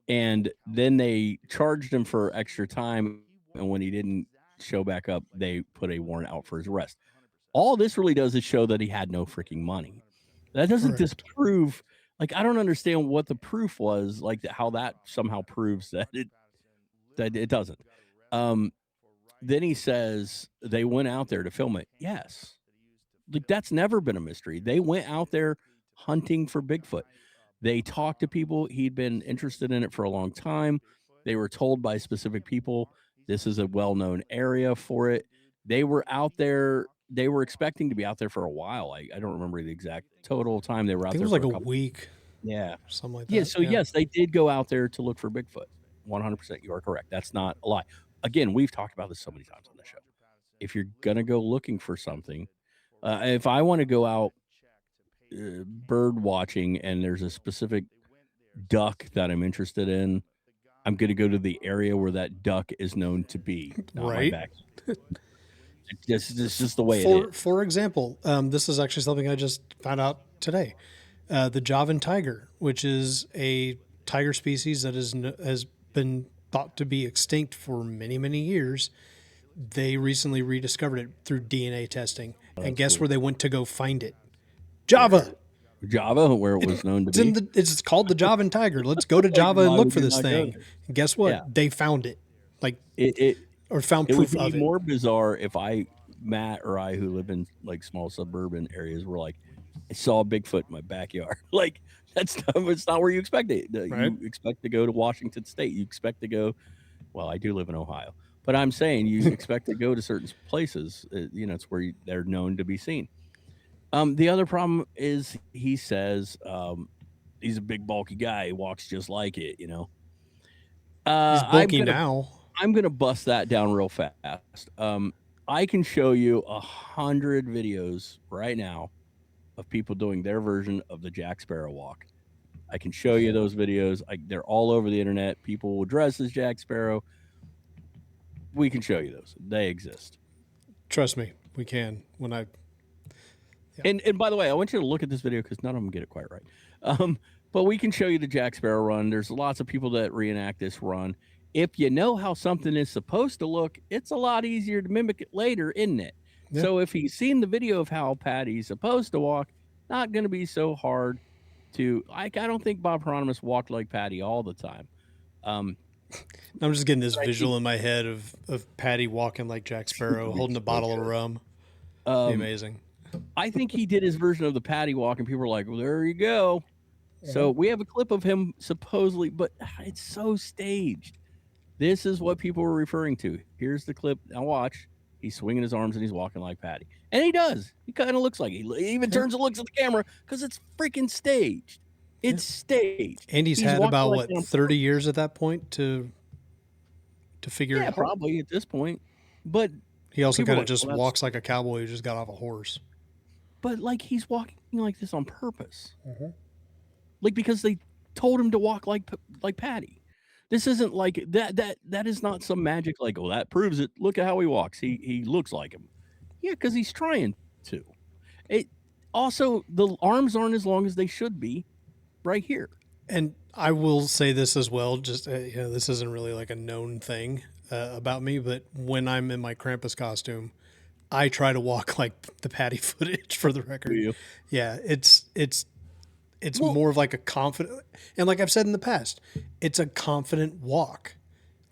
And then they charged him for extra time. And when he didn't show back up, they put a warrant out for his arrest. All this really does is show that he had no freaking money. That doesn't disprove Like, I don't understand what the proof was, like, how that somehow proves that it doesn't. Um, then he says they went out there to film it. Yes. Like, that's never been a mystery. They went out there hunting for Bigfoot. They talked to people. He'd been interested in it for a long time. They were told by specific people this is a well-known area for it. They were out there. They were expecting to be out there for a while. I don't remember the exact total time they were I out think it there was for like a a couple. week, Yeah. something like Yeah. that. So yes, they did go out there to look for Bigfoot. 100%. You are correct. That's not a lie. Again, we've talked about this so many times on the show. If you're gonna go looking for something, if I want to go out bird watching and there's a specific duck that I'm interested in, I'm going to go to the area where that duck is known to be, not my Right. back. It's just the way it is. For example, this is actually something I just found out today. The Javan tiger, which is a tiger species that has been thought to be extinct for many, many years. They recently rediscovered it through DNA testing. And guess cool. where they went to go find it? Java. Java, where it was known to be. It's called the Javan tiger. Let's go to Java and why look would for you this not go thing. there? And guess what? Yeah. They found it. Like, It or found would proof be of it. more bizarre if Matt or I, who live in like small suburban areas, were like, I saw a Bigfoot in my backyard. Like, it's not where you expect it. Right. You expect to go to Washington State. You expect to go. Well, I do live in Ohio, but I'm saying you expect to go to certain places. It's where they're known to be seen. The other problem is he says he's a big bulky guy. He walks just like it. He's I'm bulky gonna now. I'm gonna bust that down real fast. I can show you 100 videos right now of people doing their version of the Jack Sparrow walk. I can show you those videos. They're all over the internet. People will dress as Jack Sparrow. We can show you those. They exist. Trust me, we can. And by the way, I want you to look at this video because none of them get it quite right. But we can show you the Jack Sparrow run. There's lots of people that reenact this run. If you know how something is supposed to look, it's a lot easier to mimic it later, isn't it? Yeah. So if he's seen the video of how Patty's supposed to walk, not going to be so hard to. I don't think Bob Hieronimus walked like Patty all the time. I'm just getting this visual in my head of Patty walking like Jack Sparrow, holding a bottle of rum. Be amazing. I think he did his version of the Patty walk, and people were like, well, there you go. So we have a clip of him supposedly, but it's so staged. This is what people were referring to. Here's the clip. Now watch. He's swinging his arms and he's walking like Patty. And he does. He kind of looks like he even turns and looks at the camera because it's freaking staged. It's staged. And he's had about, like 30 years at that point to figure it out? Probably at this point. But he also kind of just walks like a cowboy who just got off a horse. But like he's walking like this on purpose. Like because they told him to walk like Patty. This isn't like that is not some magic like, oh, that proves it. Look at how he walks. He looks like him. Yeah, because he's trying to. It also, the arms aren't as long as they should be right here. And I will say this as well, just this isn't really like a known thing about me, but when I'm in my Krampus costume, I try to walk like the Patty footage, for the record. Do you? Yeah, it's more of like a confident, and like I've said in the past, it's a confident walk.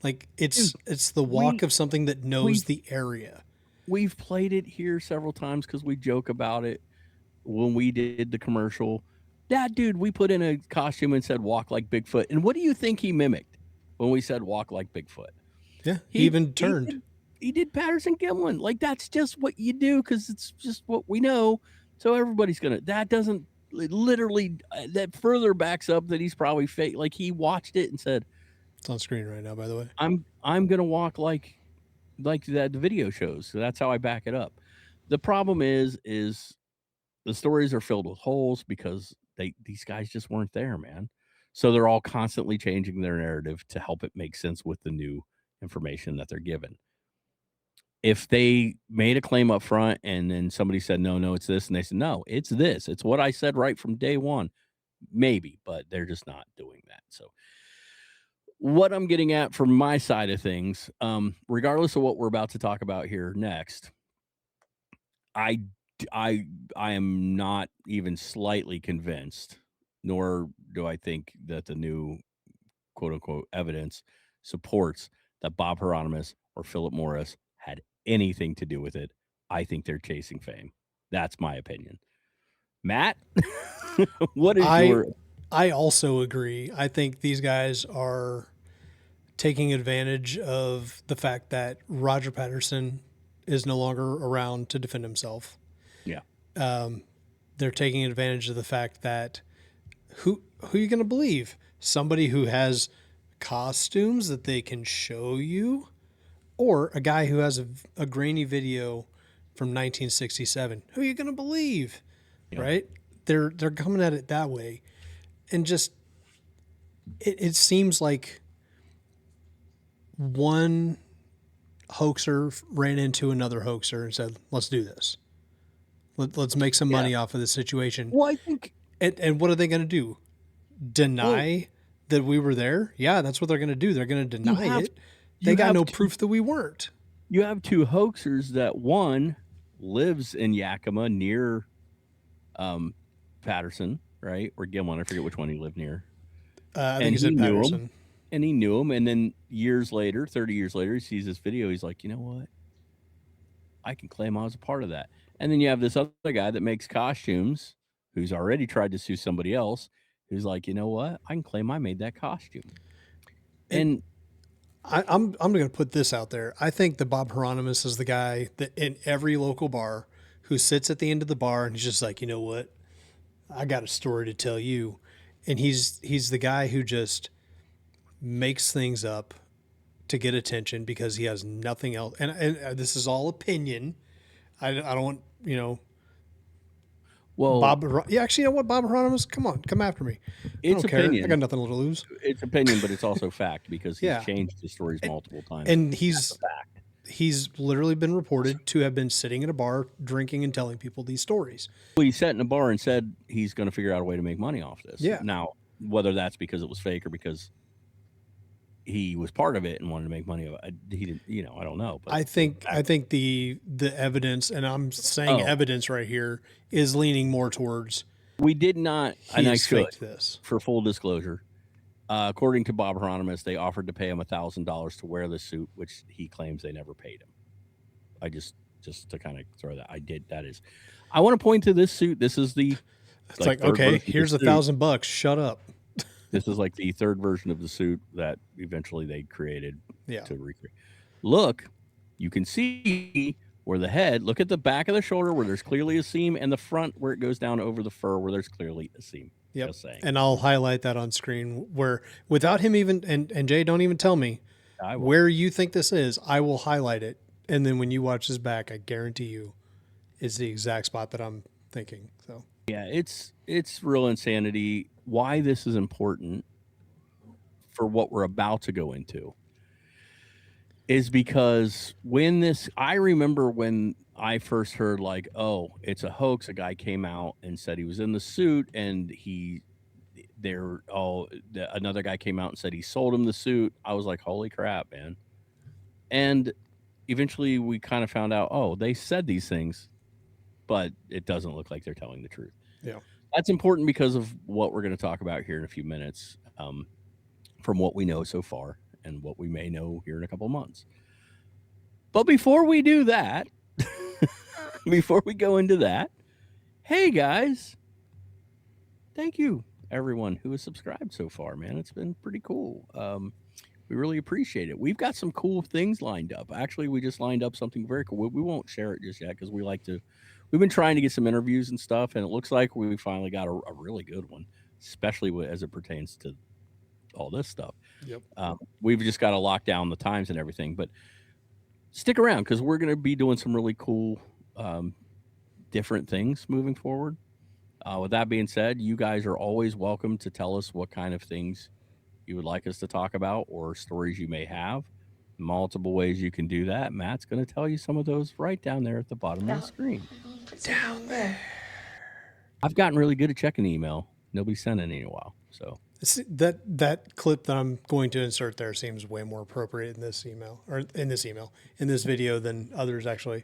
Like it's the walk of something that knows the area. We've played it here several times because we joke about it when we did the commercial. That dude, we put in a costume and said walk like Bigfoot. And what do you think he mimicked when we said walk like Bigfoot? Yeah, he even turned. He did Patterson Gimlin. Like that's just what you do because it's just what we know. So everybody's gonna. That doesn't literally. That further backs up that he's probably fake. Like he watched it and said, "It's on screen right now, by the way." I'm gonna walk like that the video shows. So that's how I back it up. The problem is the stories are filled with holes because these guys just weren't there, man. So they're all constantly changing their narrative to help it make sense with the new information that they're given. If they made a claim up front and then somebody said, no, it's this, and they said, no, it's this. It's what I said right from day one. Maybe, but they're just not doing that. So what I'm getting at from my side of things, regardless of what we're about to talk about here next, I am not even slightly convinced nor do I think that the new quote unquote evidence supports that Bob Hieronimus or Philip Morris had anything to do with it. I think they're chasing fame. That's my opinion. Matt, what is your... I also agree. I think these guys are taking advantage of the fact that Roger Patterson is no longer around to defend himself. Yeah. They're taking advantage of the fact that who are you going to believe? Somebody who has costumes that they can show you, or a guy who has a grainy video from 1967? Who are you going to believe? Yeah. Right? They're coming at it that way, and just it seems like one hoaxer ran into another hoaxer and said, "Let's do this. Let's make some money off of this situation." Well, I think... And what are they going to do? Deny that we were there? Yeah, that's what they're going to do. They're going to deny it. They got no proof that we weren't. You have two hoaxers that one lives in Yakima near Patterson, right? Or Gimlin. I forget which one he lived near. I think he said Patterson. And he knew him. And then years later, 30 years later, he sees this video. He's like, you know what? I can claim I was a part of that. And then you have this other guy that makes costumes who's already tried to sue somebody else, who's like, you know what? I can claim I made that costume. And I'm going to put this out there. I think that Bob Hieronimus is the guy that in every local bar who sits at the end of the bar and he's just like, you know what? I got a story to tell you. And he's the guy who just makes things up to get attention because he has nothing else. And this is all opinion. I don't want, well, actually, you know what, Bob Hieronimus, come on, come after me. It's opinion. I got nothing to lose. It's opinion, but it's also fact because he's changed his stories multiple times. And he's literally been reported to have been sitting in a bar drinking and telling people these stories. Well, he sat in a bar and said he's going to figure out a way to make money off this. Yeah. Now, whether that's because it was fake or because he was part of it and wanted to make money, he didn't. I don't know. But I think the evidence, and I'm saying evidence right here, is leaning more towards. We did not, and I should, this for full disclosure. According to Bob Hieronimus, they offered to pay him $1,000 to wear the suit, which he claims they never paid him. I just to kind of throw that. I want to point to this suit. This is the. It's like okay, here's $1,000. Shut up. This is like the third version of the suit that eventually they created to recreate. Look, you can see where the head, look at the back of the shoulder where there's clearly a seam, and the front where it goes down over the fur where there's clearly a seam. Yep. And I'll highlight that on screen where without him even, and Jay, don't even tell me where you think this is. I will highlight it. And then when you watch this back, I guarantee you it's the exact spot that I'm thinking. So yeah, it's real insanity. Why this is important for what we're about to go into is because I remember when I first heard like, oh, it's a hoax. A guy came out and said he was in the suit and another guy came out and said he sold him the suit. I was like, holy crap, man. And eventually we kind of found out, oh, they said these things, but it doesn't look like they're telling the truth. Yeah. That's important because of what we're going to talk about here in a few minutes, from what we know so far and what we may know here in a couple months. But before we do that, before we go into that, hey guys, thank you everyone who has subscribed so far, man. It's been pretty cool. We really appreciate it. We've got some cool things lined up. Actually, we just lined up something very cool. We won't share it just yet because we've been trying to get some interviews and stuff, and it looks like we finally got a really good one, especially as it pertains to all this stuff. Yep. We've just got to lock down the times and everything, but stick around because we're going to be doing some really cool, different things moving forward. With that being said, you guys are always welcome to tell us what kind of things you would like us to talk about or stories you may have. Multiple ways you can do that. Matt's going to tell you some of those right down there at the bottom of the screen. Down there. I've gotten really good at checking email. Nobody's sent any in a while. So that clip that I'm going to insert there seems way more appropriate in this video than others actually.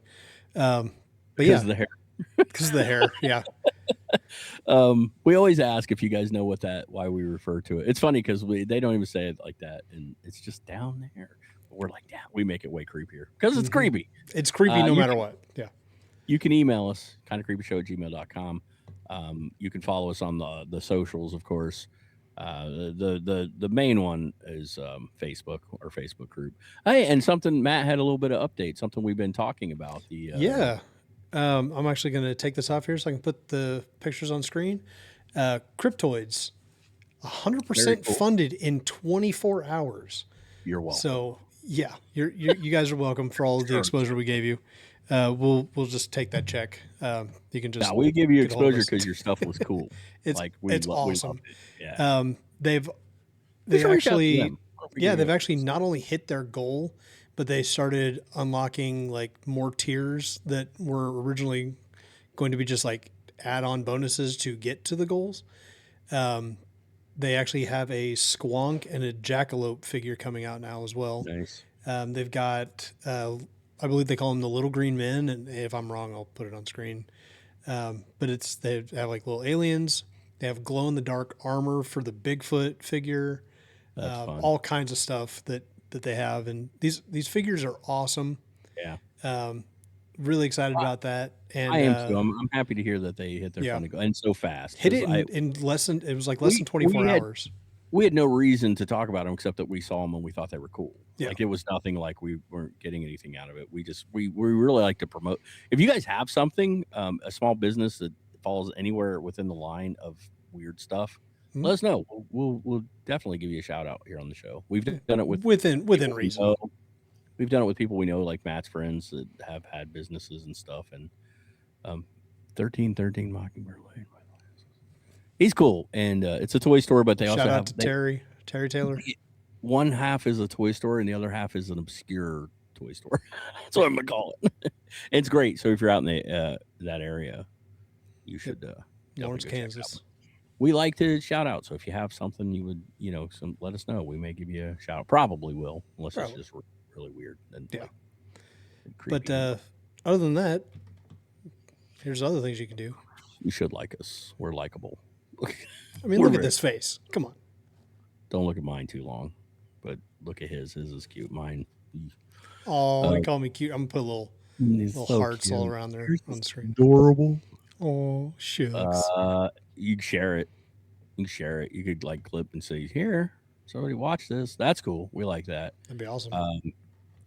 But because of the hair. Because of the hair, yeah. We always ask if you guys know why we refer to it. It's funny because they don't even say it like that, and it's just down there. But we're like, yeah, we make it way creepier because it's creepy. It's creepy no matter can, what. Yeah. You can email us, KindaCreepyShow@gmail.com. You can follow us on the socials, of course. The main one is Facebook, our Facebook group. Hey, and something Matt had a little bit of update. Something we've been talking about. Yeah. I'm actually going to take this off here so I can put the pictures on screen. Cryptoids, 100% cool. funded in 24 hours. You're welcome. So yeah, you guys are welcome for all of the exposure we gave you. We'll just take that check. You can just. Now we give you exposure because your stuff was cool. It's awesome. We yeah. They've actually not only hit their goal, but they started unlocking like more tiers that were originally going to be just like add-on bonuses to get to the goals. They actually have a squonk and a jackalope figure coming out now as well. Nice. They've got, I believe they call them the Little Green Men, and if I'm wrong, I'll put it on screen. But they have like little aliens. They have glow in the dark armor for the Bigfoot figure. All kinds of stuff that they have, and these figures are awesome. Yeah. Really excited about that. And I am too. I'm happy to hear that they hit their funding goal and so fast. Hit it in less than 24 hours. We had no reason to talk about them except that we saw them and we thought they were cool. Yeah. Like it was nothing like we weren't getting anything out of it. We really like to promote. If you guys have something, a small business that falls anywhere within the line of weird stuff, let us know. We'll definitely give you a shout out here on the show. We've done it within reason. We've done it with people we know, like Matt's friends that have had businesses and stuff. And 1313 Mockingbird Lane. He's cool, and it's a toy store, but they Shout also out have to Terry Taylor. One half is a toy store, and the other half is an obscure toy store. That's what I'm gonna call it. It's great. So if you're out in that area, you should Lawrence, Kansas. We like to shout out. So if you have something you would, let us know. We may give you a shout out. Probably will, unless it's just really weird. And But other than that, here's other things you can do. You should like us. We're likable. I mean, look at this face. Come on. Don't look at mine too long, but look at his. His is cute. Mine. Oh, you call me cute. I'm gonna put little hearts all around there on the screen. Adorable. Oh, shucks. You can share it. You could like clip and say, "Here, somebody watch this." That's cool. We like that. That'd be awesome.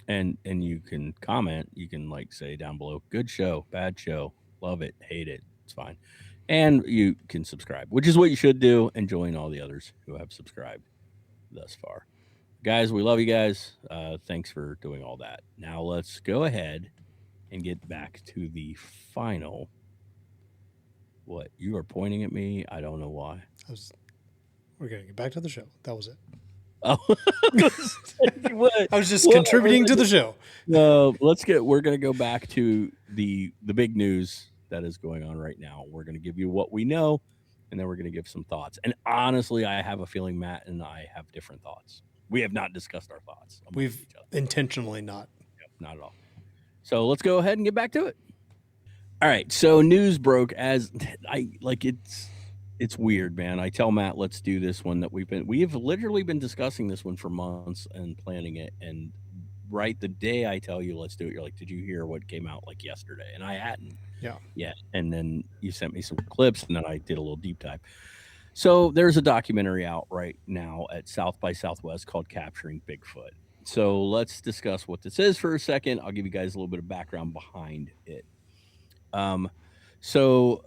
And you can comment. You can like say down below, "Good show, bad show, love it, hate it." It's fine. And you can subscribe, which is what you should do, and join all the others who have subscribed thus far. Guys, we love you guys. Thanks for doing all that. Now let's go ahead and get back to the final. What? You are pointing at me? I don't know why. We're going to get back to the show. That was it. Oh, I was just contributing to the show. No, we're going to go back to the big news that is going on right now. We're going to give you what we know, and then we're going to give some thoughts. And honestly, I have a feeling Matt and I have different thoughts. We have not discussed our thoughts. We've intentionally not. Yep, not at all. So let's go ahead and get back to it. All right. So news broke as it's weird, man. I tell Matt, let's do this one that we have literally been discussing this one for months and planning it. And right the day I tell you, let's do it, you're like, did you hear what came out like yesterday? And I hadn't. Yeah. And then you sent me some clips, and then I did a little deep dive. So there's a documentary out right now at South by Southwest called Capturing Bigfoot. So let's discuss what this is for a second. I'll give you guys a little bit of background behind it. So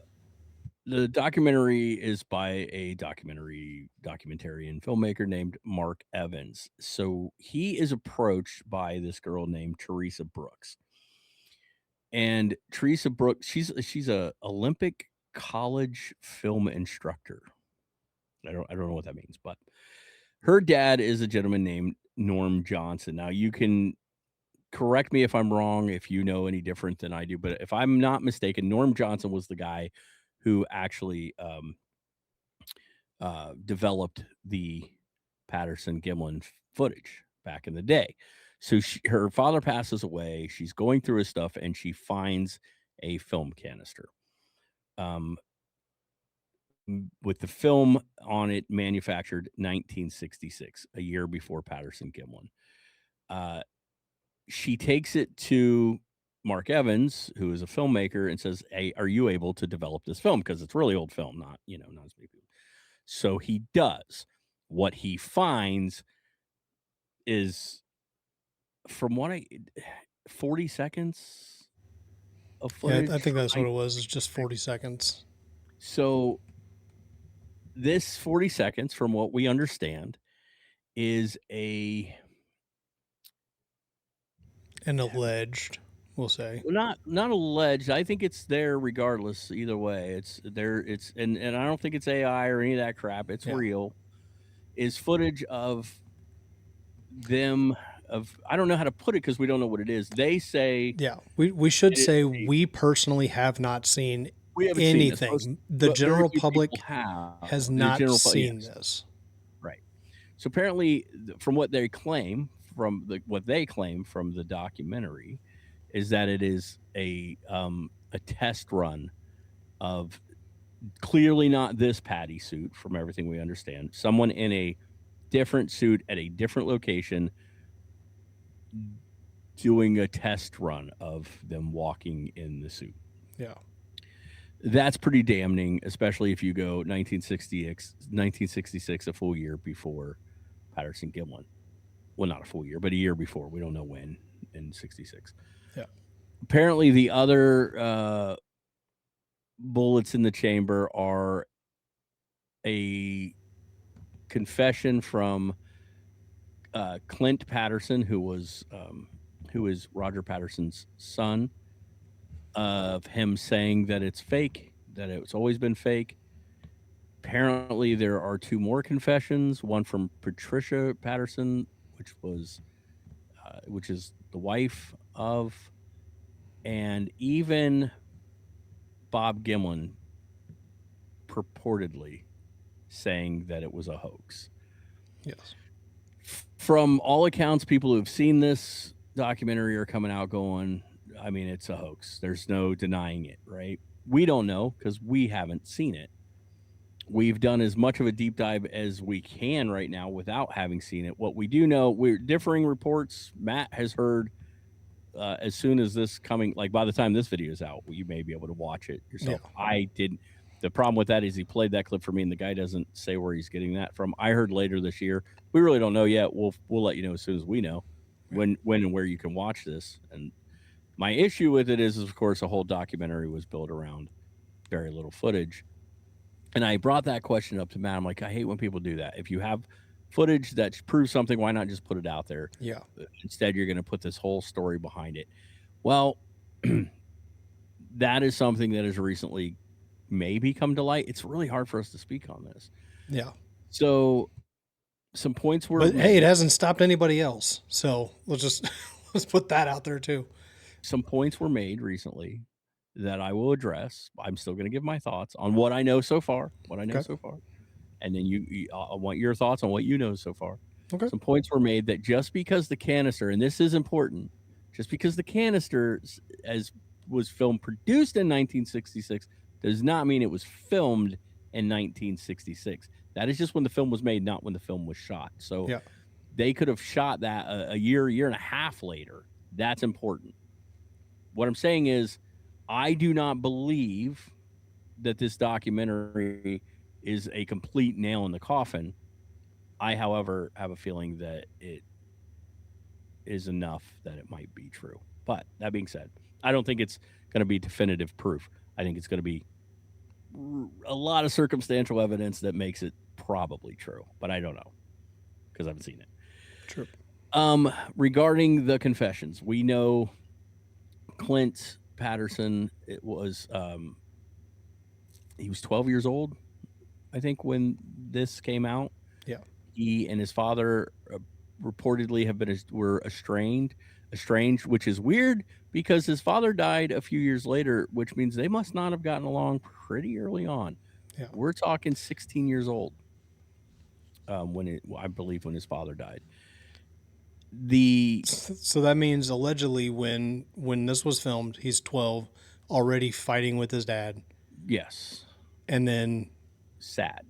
the documentary is by a documentarian filmmaker named Mark Evans. So he is approached by this girl named Teresa Brooks. And Teresa Brooks, she's a Olympic college film instructor. I don't know what that means, but her dad is a gentleman named Norm Johnson. Now you can correct me if I'm wrong, if you know any different than I do, but if I'm not mistaken, Norm Johnson was the guy who actually developed the Patterson-Gimlin footage back in the day. So her father passes away. She's going through his stuff, and she finds a film canister. with the film on it manufactured 1966, a year before Patterson Gimlin. She takes it to Mark Evans, who is a filmmaker, and says, "Hey, are you able to develop this film? Because it's really old film, not as many people." So he does. What he finds is, from what 40 seconds of footage. Yeah, I think that's what it was. It's just 40 seconds. So this 40 seconds, from what we understand, is an alleged, we'll say. not alleged. I think it's there regardless. Either way, it's there. It's and I don't think it's AI or any of that crap. It's real. Is footage of them. I don't know how to put it because we don't know what it is. They say, yeah, we should say we personally have not seen anything. Seen the general public has not seen yes. this. Right. So apparently, from what they claim, from the documentary, is that it is a test run of clearly not this Patty suit, from everything we understand. Someone in a different suit at a different location doing a test run of them walking in the suit. Yeah. That's pretty damning, especially if you go 1966, a full year before Patterson Gimlin. Well, not a full year, but a year before. We don't know when in 66. Yeah. Apparently, the other bullets in the chamber are a confession from Clint Patterson, who is Roger Patterson's son, of him saying that it's fake, that it's always been fake. Apparently, there are two more confessions. One from Patricia Patterson, which is the wife of, and even Bob Gimlin purportedly saying that it was a hoax. Yes. From all accounts, people who've seen this documentary are coming out going, I mean, it's a hoax. There's no denying it, right? We don't know because we haven't seen it. We've done as much of a deep dive as we can right now without having seen it. What we do know, we're differing reports. Matt has heard as soon as this coming, like by the time this video is out, you may be able to watch it yourself. Yeah. I didn't. The problem with that is he played that clip for me, and the guy doesn't say where he's getting that from. I heard later this year. We really don't know yet. We'll let you know as soon as we know when and where you can watch this. And my issue with it is of course, a whole documentary was built around very little footage. And I brought that question up to Matt. I'm like, I hate when people do that. If you have footage that proves something, why not just put it out there? Yeah. Instead, you're going to put this whole story behind it. Well, that is something that has recently maybe come to light. It's really hard for us to speak on this. Yeah. So some points were... But hey, it hasn't stopped anybody else. So let's put that out there too. Some points were made recently that I will address. I'm still going to give my thoughts on what I know so far. And then I want your thoughts on what you know so far. Okay. Some points were made that just because the canister, and this is important, just because the canister was produced in 1966 does not mean it was filmed in 1966. That is just when the film was made, not when the film was shot. So they could have shot that a year and a half later. That's important. What I'm saying is, I do not believe that this documentary is a complete nail in the coffin. I, however, have a feeling that it is enough that it might be true. But that being said, I don't think it's going to be definitive proof. I think it's going to be a lot of circumstantial evidence that makes it probably true. But I don't know because I haven't seen it. True. Regarding the confessions, we know Clint Patterson, it was he was 12 years old, I think, when this came out. Yeah. He and his father reportedly were estranged, which is weird because his father died a few years later, which means they must not have gotten along pretty early on. Yeah. We're talking 16 years old I believe when his father died. So that means allegedly when this was filmed, he's 12, already fighting with his dad. Yes. And then sad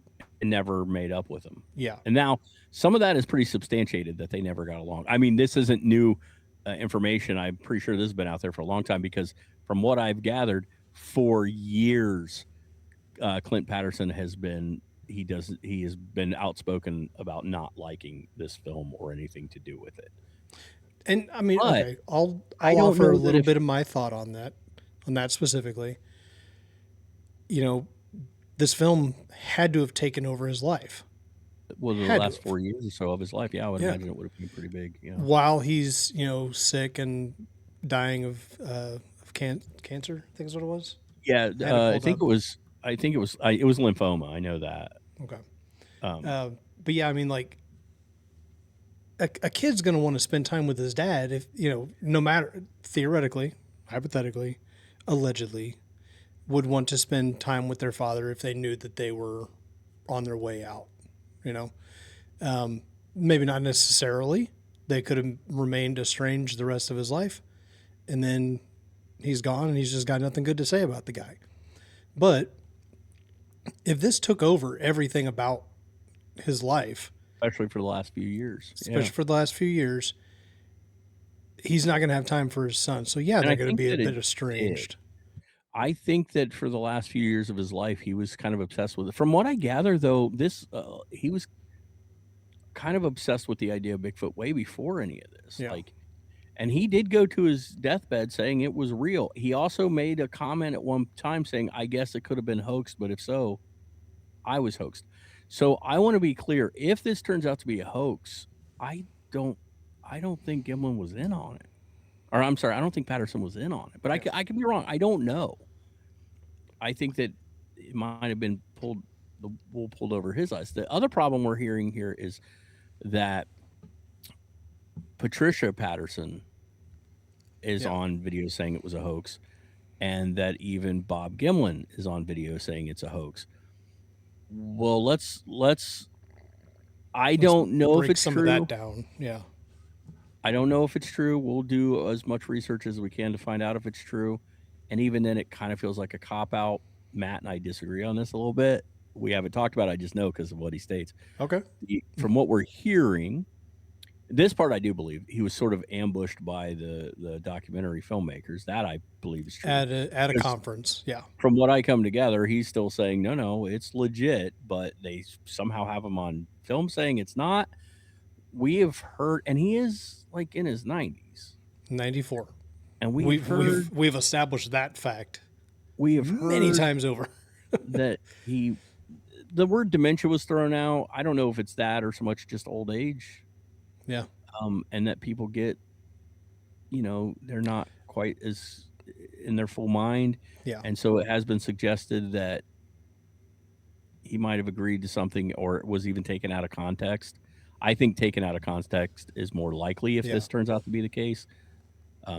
and never made up with him. Yeah. And now some of that is pretty substantiated that they never got along. I mean, this isn't new information. I'm pretty sure this has been out there for a long time because from what I've gathered, for years, Clint Patterson has been he has been outspoken about not liking this film or anything to do with it. And I mean, But okay, I'll I don't offer a know that little if bit of my thought on that specifically. You know, this film had to have taken over his life well the had to last have. 4 years or so of his life, yeah, I would Yeah. imagine it would have been pretty big. Yeah. While he's, sick and dying of cancer, I think is what it was. Yeah, Had it I pulled think up. it was. It was lymphoma. I know that. Okay. Um, But yeah, I mean, like, a kid's going to want to spend time with his dad if, no matter, theoretically, hypothetically, allegedly, would want to spend time with their father if they knew that they were on their way out, you know? Maybe not necessarily. They could have remained estranged the rest of his life, and then he's gone and he's just got nothing good to say about the guy. But if this took over everything about his life, especially for the last few years. especially for the last few years, he's not going to have time for his son. So yeah, And they're I going to think be a that it bit estranged. I think that for the last few years of his life, he was kind of obsessed with it. From what I gather, though, he was kind of obsessed with the idea of Bigfoot way before any of this. Yeah. And he did go to his deathbed saying it was real. He also made a comment at one time saying, "I guess it could have been hoaxed, but if so, I was hoaxed." So I want to be clear: if this turns out to be a hoax, I don't think Gimlin was in on it. Or I'm sorry, I don't think Patterson was in on it. But I could be wrong. I don't know. I think that it might have been the wool pulled over his eyes. The other problem we're hearing here is that Patricia Patterson is on video saying it was a hoax, and that even Bob Gimlin is on video saying it's a hoax. Well, let's don't know if it's some true. of that down. Yeah. I don't know if it's true. We'll do as much research as we can to find out if it's true. And even then, it kind of feels like a cop out. Matt and I disagree on this a little bit. We haven't talked about it. I just know because of what he states. Okay. From what we're hearing, this part I do believe he was sort of ambushed by the documentary filmmakers. That I believe is true. At a conference. Yeah. From what I come together, he's still saying, no, it's legit, but they somehow have him on film saying it's not. We have heard, and he is like in his 90s. 94. And we've established that fact. We have many heard times over that the word dementia was thrown out. I don't know if it's that or so much just old age. Yeah. And that people get, they're not quite as in their full mind. Yeah. And so it has been suggested that he might have agreed to something or was even taken out of context. I think taken out of context is more likely if this turns out to be the case.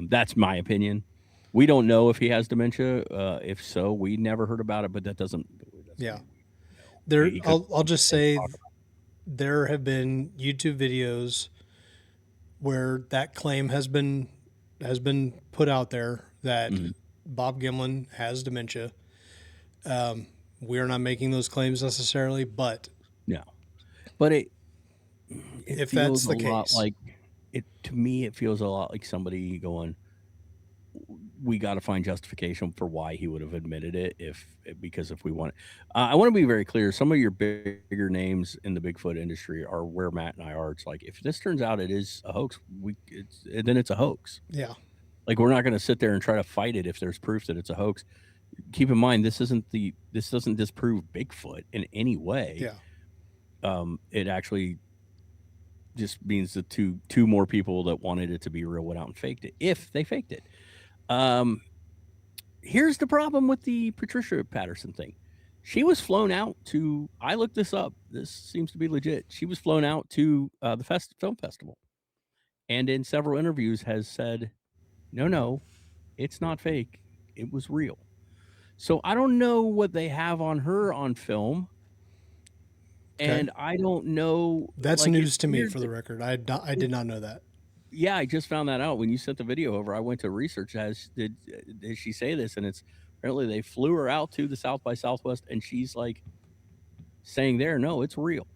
That's my opinion. We don't know if he has dementia. If so, we never heard about it, but that doesn't. Yeah. I'll just say there have been YouTube videos where that claim has been put out there that Bob Gimlin has dementia. We are not making those claims necessarily, but no. But it if feels that's the a lot case, like it to me, it feels a lot like somebody going, we got to find justification for why he would have admitted it because if we want I want to be very clear. Some of your bigger names in the Bigfoot industry are where Matt and I are. It's like, if this turns out it is a hoax, then it's a hoax. Yeah. Like, we're not going to sit there and try to fight it if there's proof that it's a hoax. Keep in mind, this doesn't disprove Bigfoot in any way. Yeah. It actually just means that two more people that wanted it to be real went out and faked it, if they faked it. Here's the problem with the Patricia Patterson thing. She was flown out to, I looked this up. This seems to be legit. She was flown out to the film festival, and in several interviews has said, no, it's not fake. It was real. So I don't know what they have on her on film. And I don't know. That's news to me, for the record. I did not know that. Yeah, I just found that out when you sent the video over. I went to research. Did she say this? And it's apparently they flew her out to the South by Southwest, and she's like, saying there, no, it's real.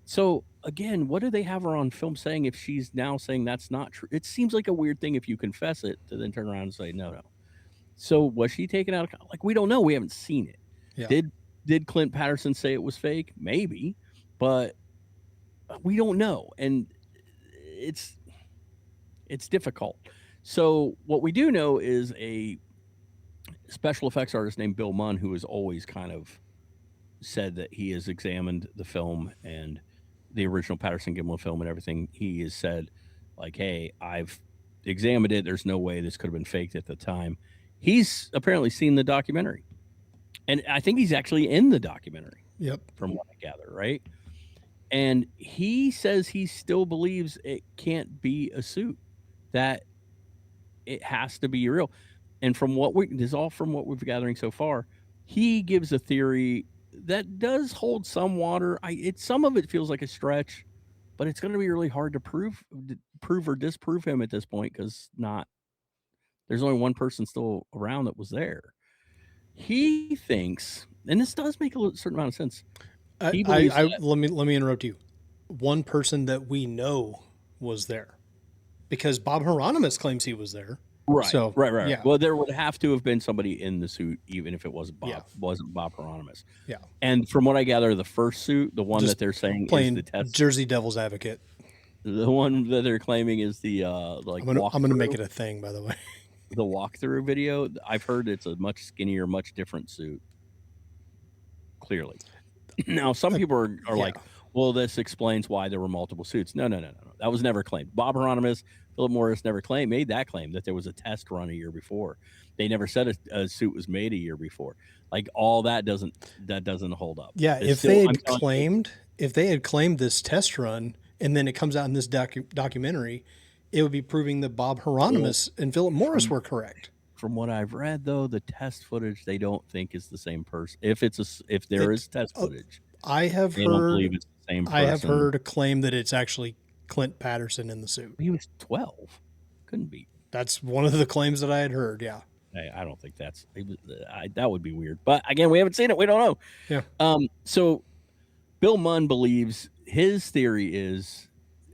So again, what do they have her on film saying if she's now saying that's not true? It seems like a weird thing if you confess it to then turn around and say no. So was she taken out of, like, we don't know, we haven't seen it. Yeah. Did Clint Patterson say it was fake? Maybe, but we don't know, and it's difficult. So what we do know is a special effects artist named Bill Munn, who has always kind of said that he has examined the film and the original Patterson Gimlin film and everything. He has said, like, hey, I've examined it. There's no way this could have been faked at the time. He's apparently seen the documentary. And I think he's actually in the documentary. Yep. From what I gather, right? And he says he still believes it can't be a suit, that it has to be real. And from what this is all from what we've gathering so far, he gives a theory that does hold some water. Some of it feels like a stretch, but it's going to be really hard to prove or disprove him at this point, because there's only one person still around that was there. He thinks, and this does make a certain amount of sense. He believes let me interrupt you. One person that we know was there, because Bob Hieronimus claims he was there. Right. So, right. yeah. Well, there would have to have been somebody in the suit, even if it wasn't Bob. Yeah. Wasn't Bob Hieronimus. Yeah. And from what I gather, the first suit, the one Just that they're saying playing is the test, Jersey Devil's advocate. the one that they're claiming is the like. I'm gonna make it a thing, by the way. The walkthrough video. I've heard it's a much skinnier, much different suit. Clearly, now some people are like, well, this explains why there were multiple suits. No. That was never claimed. Bob Hieronimus, Philip Morris never made that claim, that there was a test run a year before. They never said a suit was made a year before. Like, all that doesn't hold up. Yeah, if they had claimed this test run and then it comes out in this documentary, it would be proving that Bob Hieronimus and Philip Morris were correct. From what I've read, though, the test footage they don't think is the same person. If there is test footage, I have don't believe it's the same person. I have heard a claim that it's actually Clint Patterson in the suit. He was 12. Couldn't be. That's one of the claims that I had heard. Yeah. I don't think that would be weird. But again, we haven't seen it. We don't know. Yeah. So Bill Munn believes, his theory is,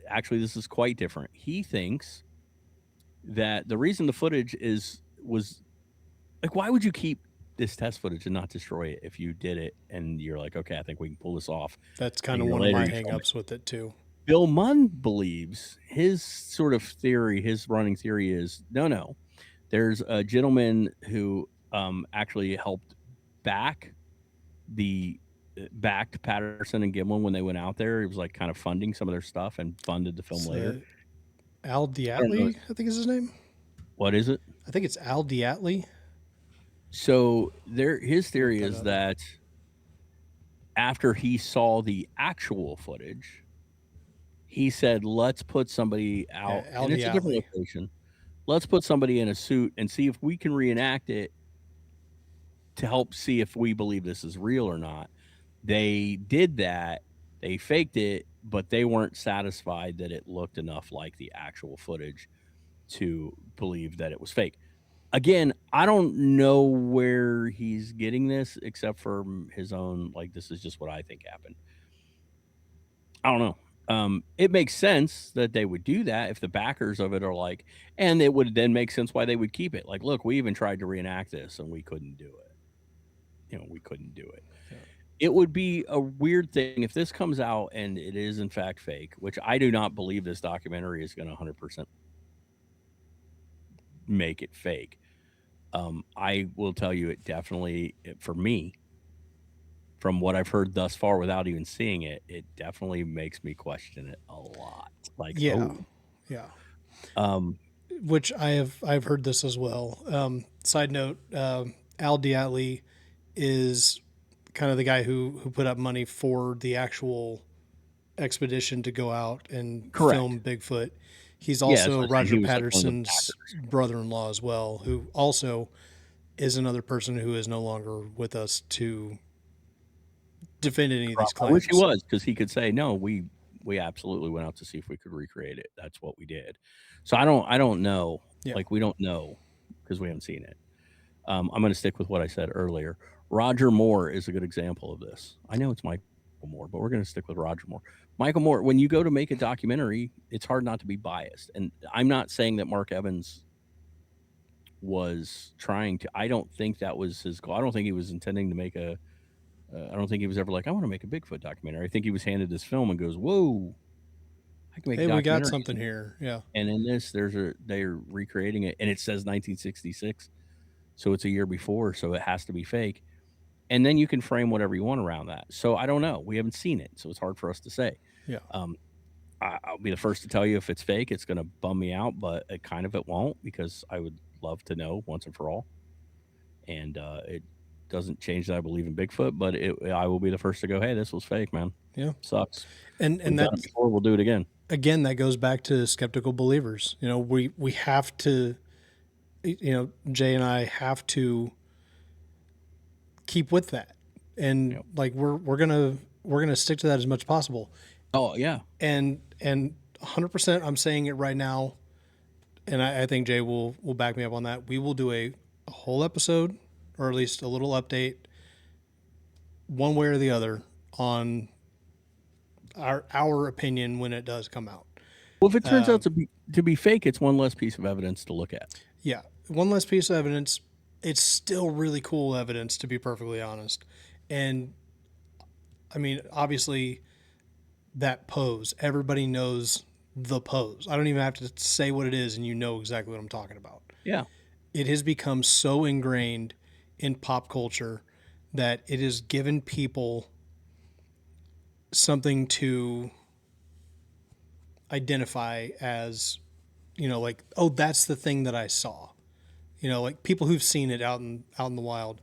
actually, this is quite different. He thinks that the reason the footage was like, why would you keep this test footage and not destroy it if you did it and you're like, okay, I think we can pull this off? That's kind of one of my hangups with it too. Bill Munn believes, his sort of theory, his running theory is, no. There's a gentleman who actually helped backed Patterson and Gimlin when they went out there. He was like kind of funding some of their stuff and funded the film later. Al Diatley, I think is his name. What is it? I think it's Al Diatley. So his theory is that after he saw the actual footage, he said, let's put somebody out. And it's a different location. Let's put somebody in a suit and see if we can reenact it to help see if we believe this is real or not. They did that. They faked it, but they weren't satisfied that it looked enough like the actual footage to believe that it was fake. Again, I don't know where he's getting this, except for his own, like, this is just what I think happened. I don't know. It makes sense that they would do that if the backers of it are like, and it would then make sense why they would keep it. Like, look, we even tried to reenact this and we couldn't do it. We couldn't do it. Yeah. It would be a weird thing if this comes out and it is in fact fake, which I do not believe this documentary is going to 100% make it fake. I will tell you, it definitely, for me, from what I've heard thus far without even seeing it, it definitely makes me question it a lot. Like, yeah. Which I've heard this as well. Side note, Al Diatley is kind of the guy who put up money for the actual expedition to go out and film Bigfoot. He's also Roger Patterson's brother-in-law as well, who also is another person who is no longer with us to defend any of these claims. I wish he was, because he could say, no, we absolutely went out to see if we could recreate it. That's what we did. So I don't know. Yeah. Like, we don't know because we haven't seen it. I'm going to stick with what I said earlier. Roger Moore is a good example of this. I know it's my Michael Moore, but we're going to stick with Roger Moore. Michael Moore, when you go to make a documentary, it's hard not to be biased. And I'm not saying that Mark Evans was trying to. I don't think that was his goal. I don't think he was intending to make a. I don't think he was ever like, I want to make a Bigfoot documentary. I think he was handed this film and goes, "Whoa, I can make Hey, a we got documentary." something here. Yeah. And in this, they're recreating it, and it says 1966, so it's a year before, so it has to be fake. And then you can frame whatever you want around that. So I don't know. We haven't seen it, so it's hard for us to say. Yeah. I'll be the first to tell you if it's fake. It's going to bum me out, but it won't, because I would love to know once and for all. And it doesn't change that I believe in Bigfoot, but I will be the first to go, hey, this was fake, man. Yeah. Sucks. And We've done that it before, we'll do it again. again, that goes back to skeptical believers. You know, we have to, you know, Jay and I have to keep with that, and Yep. like we're gonna stick to that as much as possible. Oh yeah, And 100%, I'm saying it right now, and I think Jay will back me up on that. We will do a whole episode, or at least a little update, one way or the other, on our opinion when it does come out. well, if it turns out to be fake, it's one less piece of evidence to look at. Yeah, one less piece of evidence. It's still really cool evidence, to be perfectly honest. And I mean, obviously, that pose, everybody knows the pose. I don't even have to say what it is, and you know exactly what I'm talking about. Yeah. It has become so ingrained in pop culture that it has given people something to identify as, you know, like, oh, that's the thing that I saw. You know, like people who've seen it out in the wild,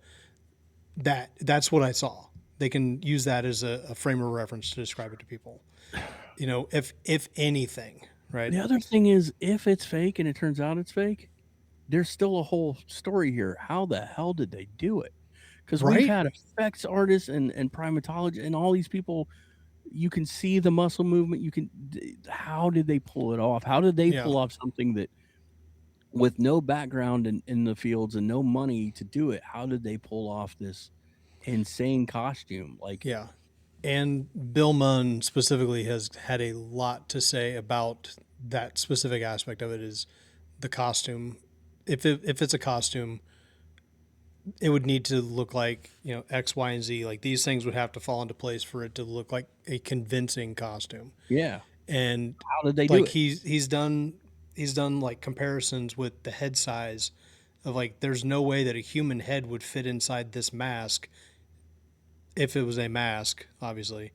that's what I saw. They can use that as a frame of reference to describe it to people. You know, if anything, right? The other thing is, if it's fake and it turns out it's fake, there's still a whole story here. How the hell did they do it? Because Right? we've had effects artists and primatologists and all these people. You can see the muscle movement. How did they pull it off? How did they Yeah. pull off something that, with no background in the fields and no money to do it, how did they pull off this insane costume? Like, Yeah. And Bill Munn specifically has had a lot to say about that specific aspect of it, is the costume. If it's a costume, it would need to look like, you know, X, Y, and Z. Like these things would have to fall into place for it to look like a convincing costume. yeah, And how did they do like it? he's done like comparisons with the head size of, like, there's no way that a human head would fit inside this mask. If it was a mask, obviously,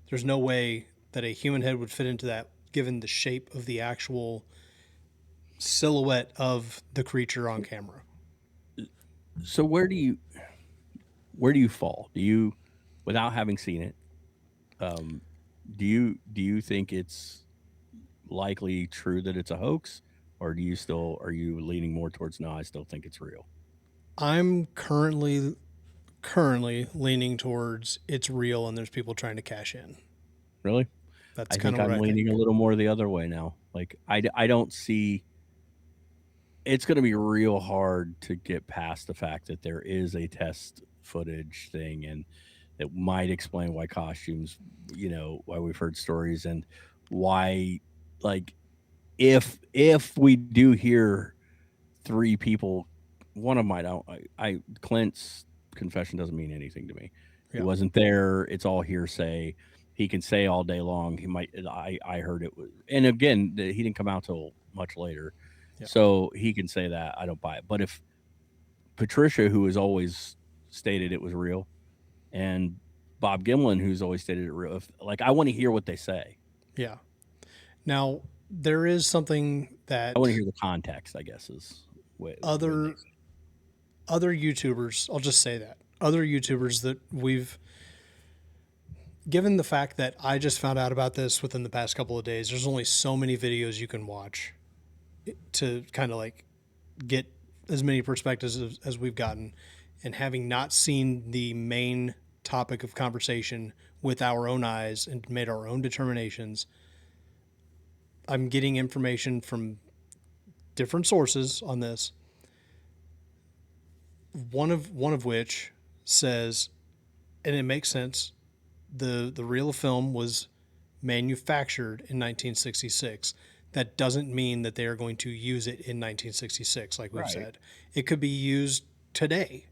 there's no way that a human head would fit into that, given the shape of the actual silhouette of the creature on camera. So where do you fall? Do you, without having seen it, do you think it's likely true that it's a hoax, or are you leaning more towards, no, I still think it's real? I'm currently leaning towards it's real and there's people trying to cash in. Really? That's I kind think of what I'm I leaning think. a little more the other way now. Like I don't see. It's going to be real hard to get past the fact that there is a test footage thing, and it might explain why costumes, why we've heard stories, and why, like, if we do hear three people, one of them might out. Clint's confession doesn't mean anything to me. He Yeah. wasn't there. It's all hearsay. He can say all day long. He might. I heard it was, and again, he didn't come out till much later, Yeah. so he can say that. I don't buy it. But if Patricia, who has always stated it was real, and Bob Gimlin, who's always stated it real, I want to hear what they say. Yeah. Now, there is something that I want to hear the context, I guess, is what other YouTubers, I'll just say that, other YouTubers that we've, given the fact that I just found out about this within the past couple of days, there's only so many videos you can watch to kind of like get as many perspectives as we've gotten. And having not seen the main topic of conversation with our own eyes and made our own determinations, I'm getting information from different sources on this. One of which says, and it makes sense, the reel of film was manufactured in 1966. That doesn't mean that they are going to use it in 1966, like we've Right. said. It could be used today.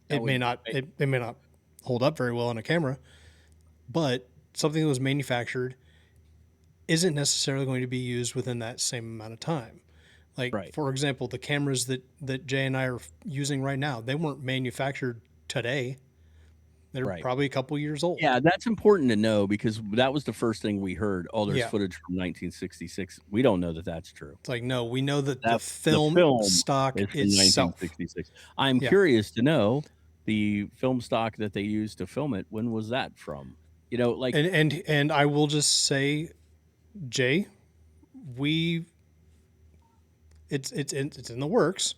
It may not hold up very well on a camera, but something that was manufactured isn't necessarily going to be used within that same amount of time. Like, Right. for example, the cameras that Jay and I are using right now, they weren't manufactured today. They're Right. probably a couple years old. Yeah, that's important to know because that was the first thing we heard. Oh, there's Yeah. footage from 1966. We don't know that that's true. It's like, no, we know that the That's film stock is from itself. 1966. I'm Yeah. curious to know the film stock that they used to film it. When was that from? You know, like And I will just say, Jay, it's in the works.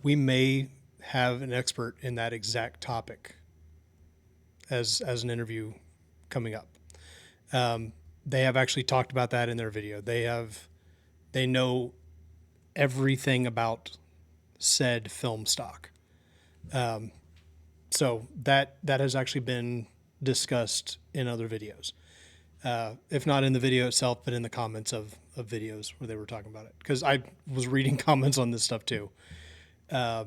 We may have an expert in that exact topic as an interview coming up. They have actually talked about that in their video. They know everything about said film stock. So that has actually been discussed in other videos. If not in the video itself, but in the comments of videos where they were talking about it. Because I was reading comments on this stuff too. But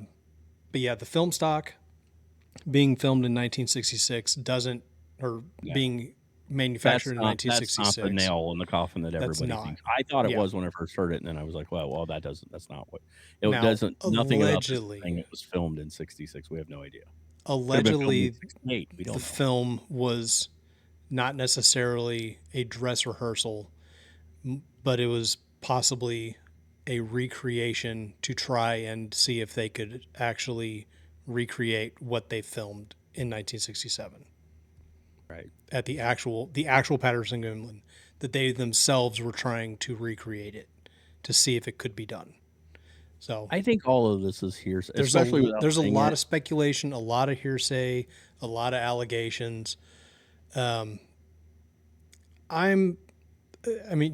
yeah, the film stock being filmed in 1966 being manufactured in 1966. That's not the nail in the coffin that everybody not. thinks. I thought it Yeah. was when I first heard it, and then I was like, well, that's not what it Now, doesn't. Nothing about this allegedly- thing. It was filmed in 66. We have no idea. Allegedly, 68. We don't the know. film was not necessarily a dress rehearsal, but it was possibly a recreation to try and see if they could actually recreate what they filmed in 1967 Right. at the actual Patterson Gimlin, that they themselves were trying to recreate it to see if it could be done. So I think all of this is hearsay, there's especially a saying lot it. of speculation, a lot of hearsay, a lot of allegations. I mean,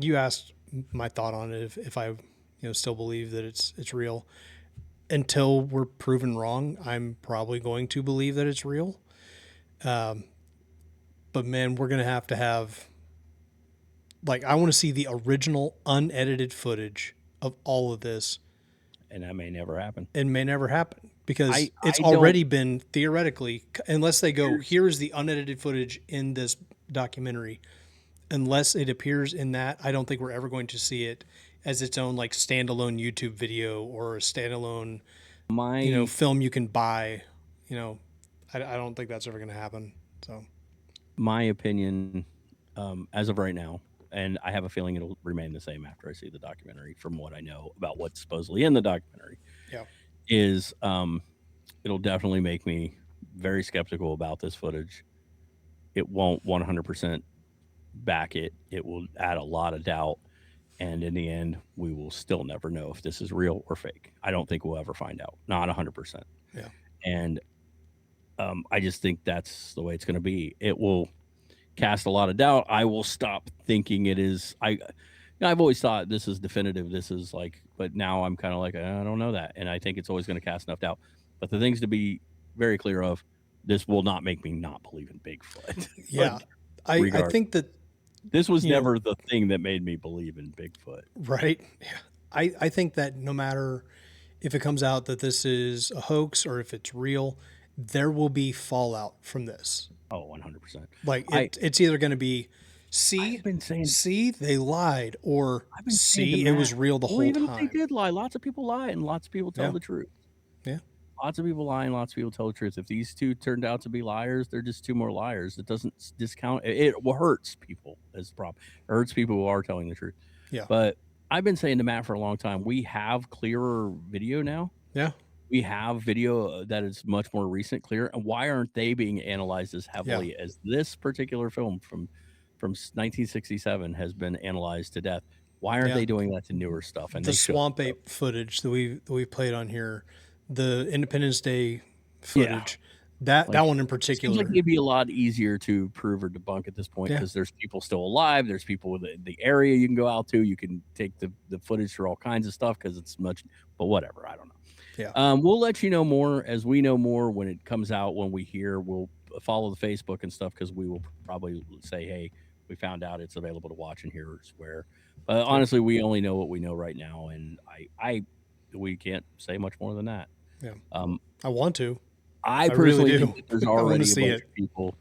you asked my thought on it, if I, still believe that it's real. Until we're proven wrong, I'm probably going to believe that it's real. But man, we're going to have, like, I want to see the original unedited footage of all of this. And that may never happen. It may never happen because it's I already been theoretically, unless they go, here's the unedited footage in this documentary. Unless it appears in that, I don't think we're ever going to see it as its own like standalone YouTube video or a standalone, film you can buy. I don't think that's ever going to happen. So, my opinion, as of right now, and I have a feeling it'll remain the same after I see the documentary, from what I know about what's supposedly in the documentary, is it'll definitely make me very skeptical about this footage. It won't 100% back it. It will add a lot of doubt. And in the end, we will still never know if this is real or fake. I don't think we'll ever find out. Not 100%. Yeah. And I just think that's the way it's going to be. It will cast a lot of doubt. I will stop thinking it is. I've always thought this is definitive. This is like, but now I'm kind of like, I don't know that. And I think it's always going to cast enough doubt. But the things to be very clear of, this will not make me not believe in Bigfoot. Yeah. I think that this was never the thing that made me believe in Bigfoot. Right. Yeah. I think that no matter if it comes out that this is a hoax or if it's real, there will be fallout from this. Oh, 100%. Like it's either going to be, see, they lied, or see, it was real the whole even time. if they did lie, lots of people lie and lots of people tell the truth. Yeah. Lots of people lie and lots of people tell the truth. If these two turned out to be liars, they're just two more liars. It doesn't discount it. It hurts people is the problem. It hurts people who are telling the truth. Yeah. But I've been saying to Matt for a long time, we have clearer video now. Yeah. We have video that is much more recent, clear. And why aren't they being analyzed as heavily as this particular film from 1967 has been analyzed to death? Why aren't they doing that to newer stuff? And the swamp ape footage that we played on here, the Independence Day footage, that one in particular, seems like it'd be a lot easier to prove or debunk at this point because there's people still alive. There's people in the area you can go out to. You can take the footage for all kinds of stuff because it's much. But whatever, I don't know. Yeah. We'll let you know more as we know more when it comes out. When we hear, we'll follow the Facebook and stuff because we will probably say, hey, we found out it's available to watch, and here's where. But honestly, we only know what we know right now, and we can't say much more than that. Yeah. Um, I want to. I really personally do. think that there's I wanna already a see bunch it. of people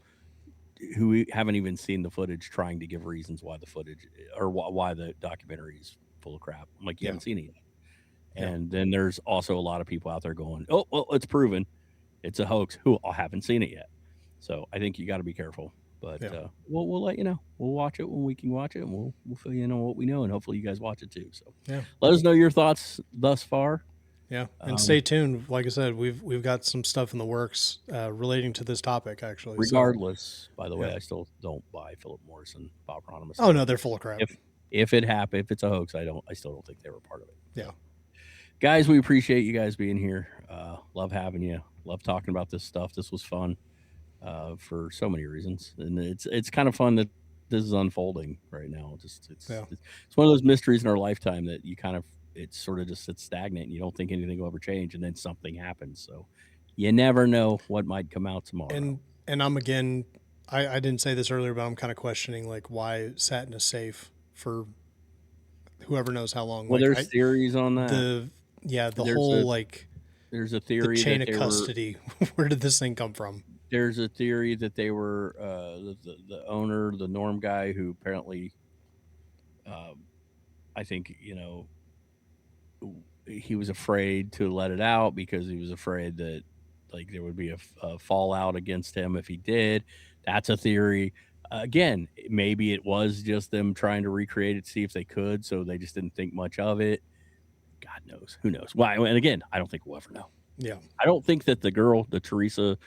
who haven't even seen the footage trying to give reasons why the footage or why the documentary is full of crap. I'm like, you Yeah. haven't seen it yet. Yeah. And then there's also a lot of people out there going, oh, well, it's proven it's a hoax who haven't seen it yet. So I think you got to be careful. But Yeah. we'll let you know. We'll watch it when we can watch it, and we'll fill you in on what we know, and hopefully you guys watch it too. So Yeah. let us know your thoughts thus far. Yeah, and stay tuned. Like I said, we've got some stuff in the works relating to this topic, actually. Regardless, by the way, yeah. I still don't buy Philip Morris and Bob Hieronimus. Oh no, they're full of crap. If it happened, if it's a hoax, I still don't think they were part of it. Yeah, guys, we appreciate you guys being here. Love having you. Love talking about this stuff. This was fun for so many reasons, and it's kind of fun that this is unfolding right now. It's one of those mysteries in our lifetime that you kind of it sort of just sits stagnant and you don't think anything will ever change, and then something happens. So you never know what might come out tomorrow. And I'm again, I didn't say this earlier, but I'm kind of questioning like why it sat in a safe for whoever knows how long. Well, like, there's theories on that. There's a theory the chain that of custody. Where did this thing come from? There's a theory that they were the owner, the Norm guy, who apparently, I think he was afraid to let it out because he was afraid that like there would be a fallout against him if he did. That's a theory. Again, maybe it was just them trying to recreate it, see if they could, so they just didn't think much of it. God knows. Who knows? Why? And again, I don't think we'll ever know. Yeah. I don't think that the girl, the Teresa,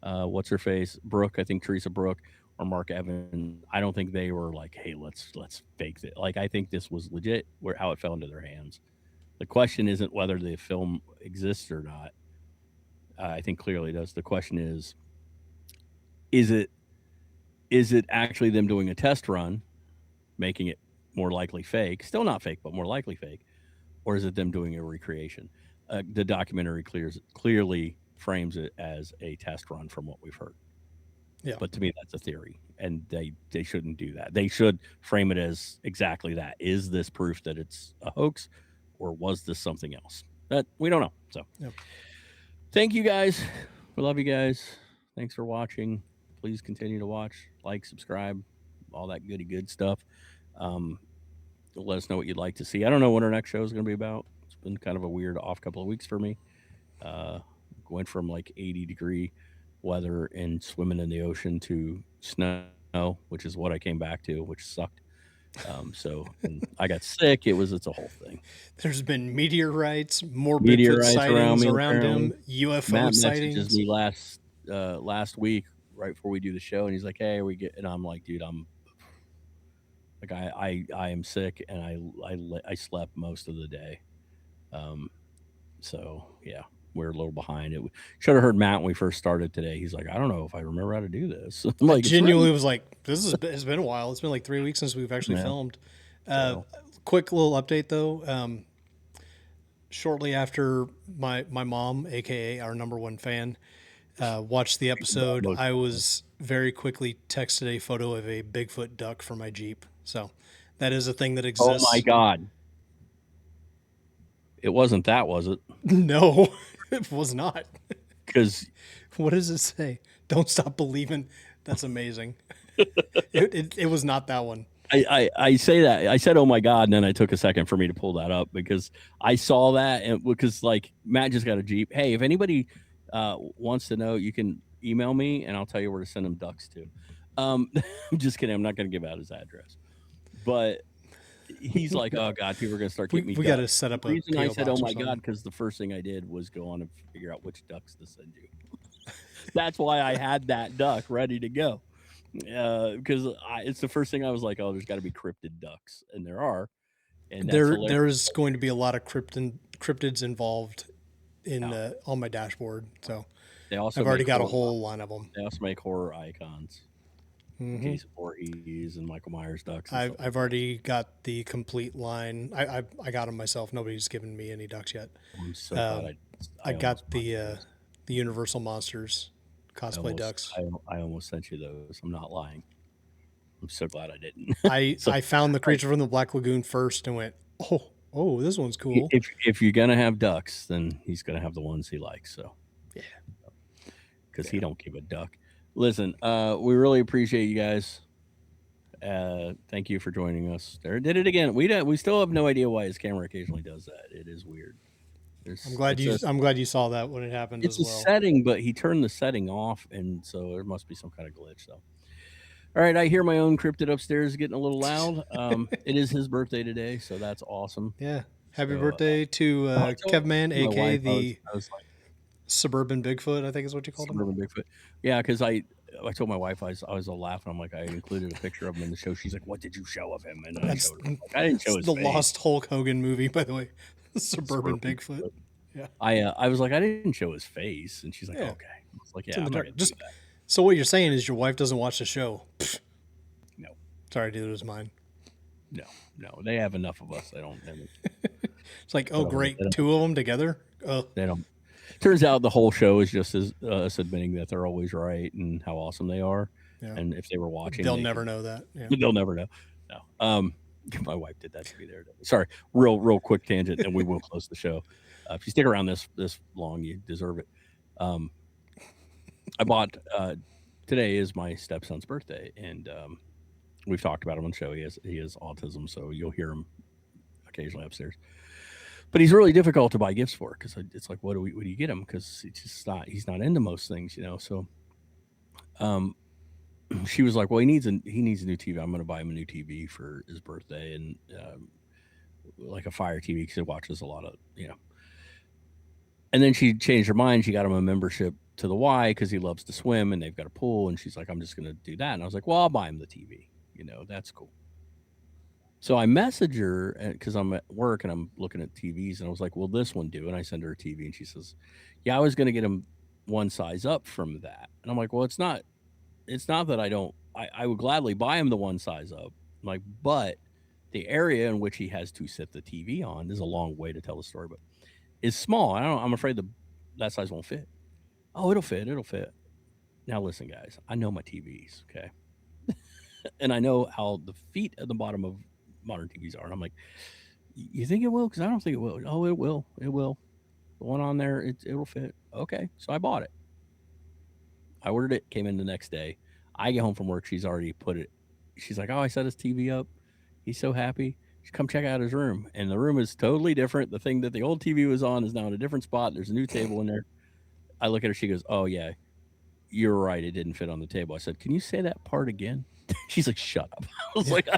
what's her face, Brooke, I think Teresa Brooke or Mark Evans, I don't think they were like, hey, let's fake it. Like, I think this was legit how it fell into their hands. The question isn't whether the film exists or not. I think clearly it does. The question is it actually them doing a test run, making it more likely fake, still not fake, but more likely fake, or is it them doing a recreation? The documentary clearly frames it as a test run from what we've heard. Yeah. But to me, that's a theory, and they shouldn't do that. They should frame it as exactly that. Is this proof that it's a hoax, or was this something else? That we don't know. So, Thank you guys. We love you guys. Thanks for watching. Please continue to watch, like, subscribe, all that good stuff. Let us know what you'd like to see. I don't know what our next show is going to be about. It's been kind of a weird off couple of weeks for me. Went from like 80-degree weather and swimming in the ocean to snow, which is what I came back to, which sucked. So I got sick. It's a whole thing. There's been meteorites, more Bigfoot sightings around him, UFO Matt sightings. Messages me last week right before we do the show, and he's like, "Hey, and I'm like, dude, I'm like, I am sick, and I slept most of the day. So yeah, we're a little behind. It should have heard Matt when we first started today. He's like, I don't know if I remember how to do this. I'm like, I genuinely was like, it's been a while. It's been like 3 weeks since we've actually filmed. Quick little update though. Shortly after my mom, aka our number one fan, watched the episode, I was very quickly texted a photo of a Bigfoot duck for my Jeep. So that is a thing that exists. Oh my God. It wasn't that, was it? No, it was not. Because what does it say? Don't stop believing. That's amazing. It was not that one. I say that. I said, oh my God. And then I took a second for me to pull that up because I saw that. And because like Matt just got a Jeep. Hey, if anybody wants to know, you can email me and I'll tell you where to send them ducks to. I'm just kidding. I'm not going to give out his address. But he's like, oh God, people are going to start getting me. We got to set up a reason I said, oh my God, because the first thing I did was go on and figure out which ducks to send you. That's why I had that duck ready to go. Because it's the first thing I was like, oh, there's got to be cryptid ducks, and there are. And there is going to be a lot of cryptids involved in on my dashboard. So I've already got a whole line of them. They also make horror icons. In case of Voorhees and Michael Myers ducks. I've already got the complete line. I got them myself. Nobody's given me any ducks yet. I'm so glad I got the Universal Monsters cosplay ducks. I almost sent you those. I'm not lying. I'm so glad I didn't. I found the creature from the Black Lagoon first and went, oh, this one's cool. If you're gonna have ducks, then he's gonna have the ones he likes. So yeah, because he don't give a duck. Listen, we really appreciate you guys. Thank you for joining us. There, did it again. We still have no idea why his camera occasionally does that. It is weird. I'm glad you saw that when it happened as well. It's a setting, but he turned the setting off, and so there must be some kind of glitch. So, all right, I hear my own cryptid upstairs getting a little loud. It is his birthday today, so that's awesome. Yeah, happy birthday to Kevman, aka the suburban Bigfoot. I think is what you called him. Suburban Bigfoot. Yeah, because I told my wife I was laughing. I'm like, I included a picture of him in the show. She's like, "What did you show of him?" And I showed her. Like, I didn't show his the face. Lost Hulk Hogan movie, by the way. Suburban Bigfoot. Yeah. I was like, I didn't show his face, and she's like, okay. I was like, yeah, I'm not gonna do that. So what you're saying is your wife doesn't watch the show? No. Sorry, dude, it was mine. No, they have enough of us. They don't. It's like, oh, great, two of them together. They don't. Turns out the whole show is just us admitting that they're always right and how awesome they are. Yeah. And if they were watching, they'll never know that. Yeah. They'll never know. No. My wife did that to me there. Sorry, real quick tangent, and we will close the show. If you stick around this long, you deserve it. I bought today is my stepson's birthday, and we've talked about him on the show. He has autism, so you'll hear him occasionally upstairs. But he's really difficult to buy gifts for because it's like, what do you get him? Because he's not into most things, you know. So, she was like, well, he needs a new TV. I'm going to buy him a new TV for his birthday, and like a Fire TV because he watches a lot of, you know. And then she changed her mind. She got him a membership to the Y because he loves to swim and they've got a pool. And she's like, I'm just going to do that. And I was like, well, I'll buy him the TV. You know, that's cool. So I message her because I'm at work and I'm looking at TVs. And I was like, will this one do? And I send her a TV. And she says, yeah, I was going to get him one size up from that. And I'm like, well, it's not that I would gladly buy him the one size up. I'm like, but the area in which he has to sit the TV on is a long way to tell the story, but is small. I'm afraid that size won't fit. Oh, it'll fit. Now listen, guys, I know my TVs, okay? And I know how the feet at the bottom of modern TVs are. And I'm like, you think it will? Because I don't think it will. Oh, it will. The one on there, it'll fit. Okay, so I bought it. I ordered it, came in the next day. I get home from work, she's already put it. She's like, oh, I set his TV up. He's so happy. Come check out his room. And the room is totally different. The thing that the old TV was on is now in a different spot. There's a new table in there. I look at her. She goes, oh, yeah, you're right. It didn't fit on the table. I said, can you say that part again? She's like, shut up. I was like,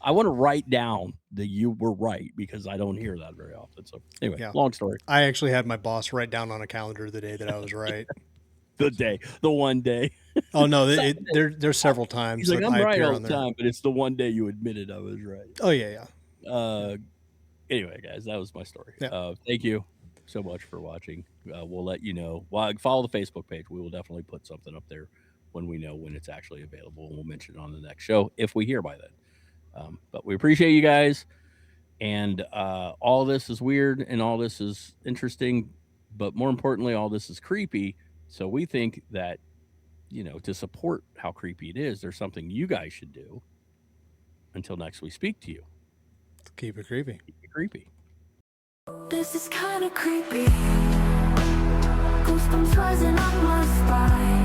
I want to write down that you were right because I don't hear that very often. So anyway, long story. I actually had my boss write down on a calendar the day that I was right. The one day. Oh, no, there's several times. He's like, I'm right all the time, but it's the one day you admitted I was right. Oh, yeah. Anyway, guys, that was my story. Yeah. Thank you so much for watching. We'll let you know. Well, follow the Facebook page. We will definitely put something up there when we know when it's actually available, and we'll mention it on the next show if we hear by then. But we appreciate you guys, and all this is weird and all this is interesting, but more importantly, all this is creepy. So we think that, you know, to support how creepy it is, there's something you guys should do. Until next we speak to you. Keep it creepy. Keep it creepy. This is kind of creepy. Goosebumps rising on my spine.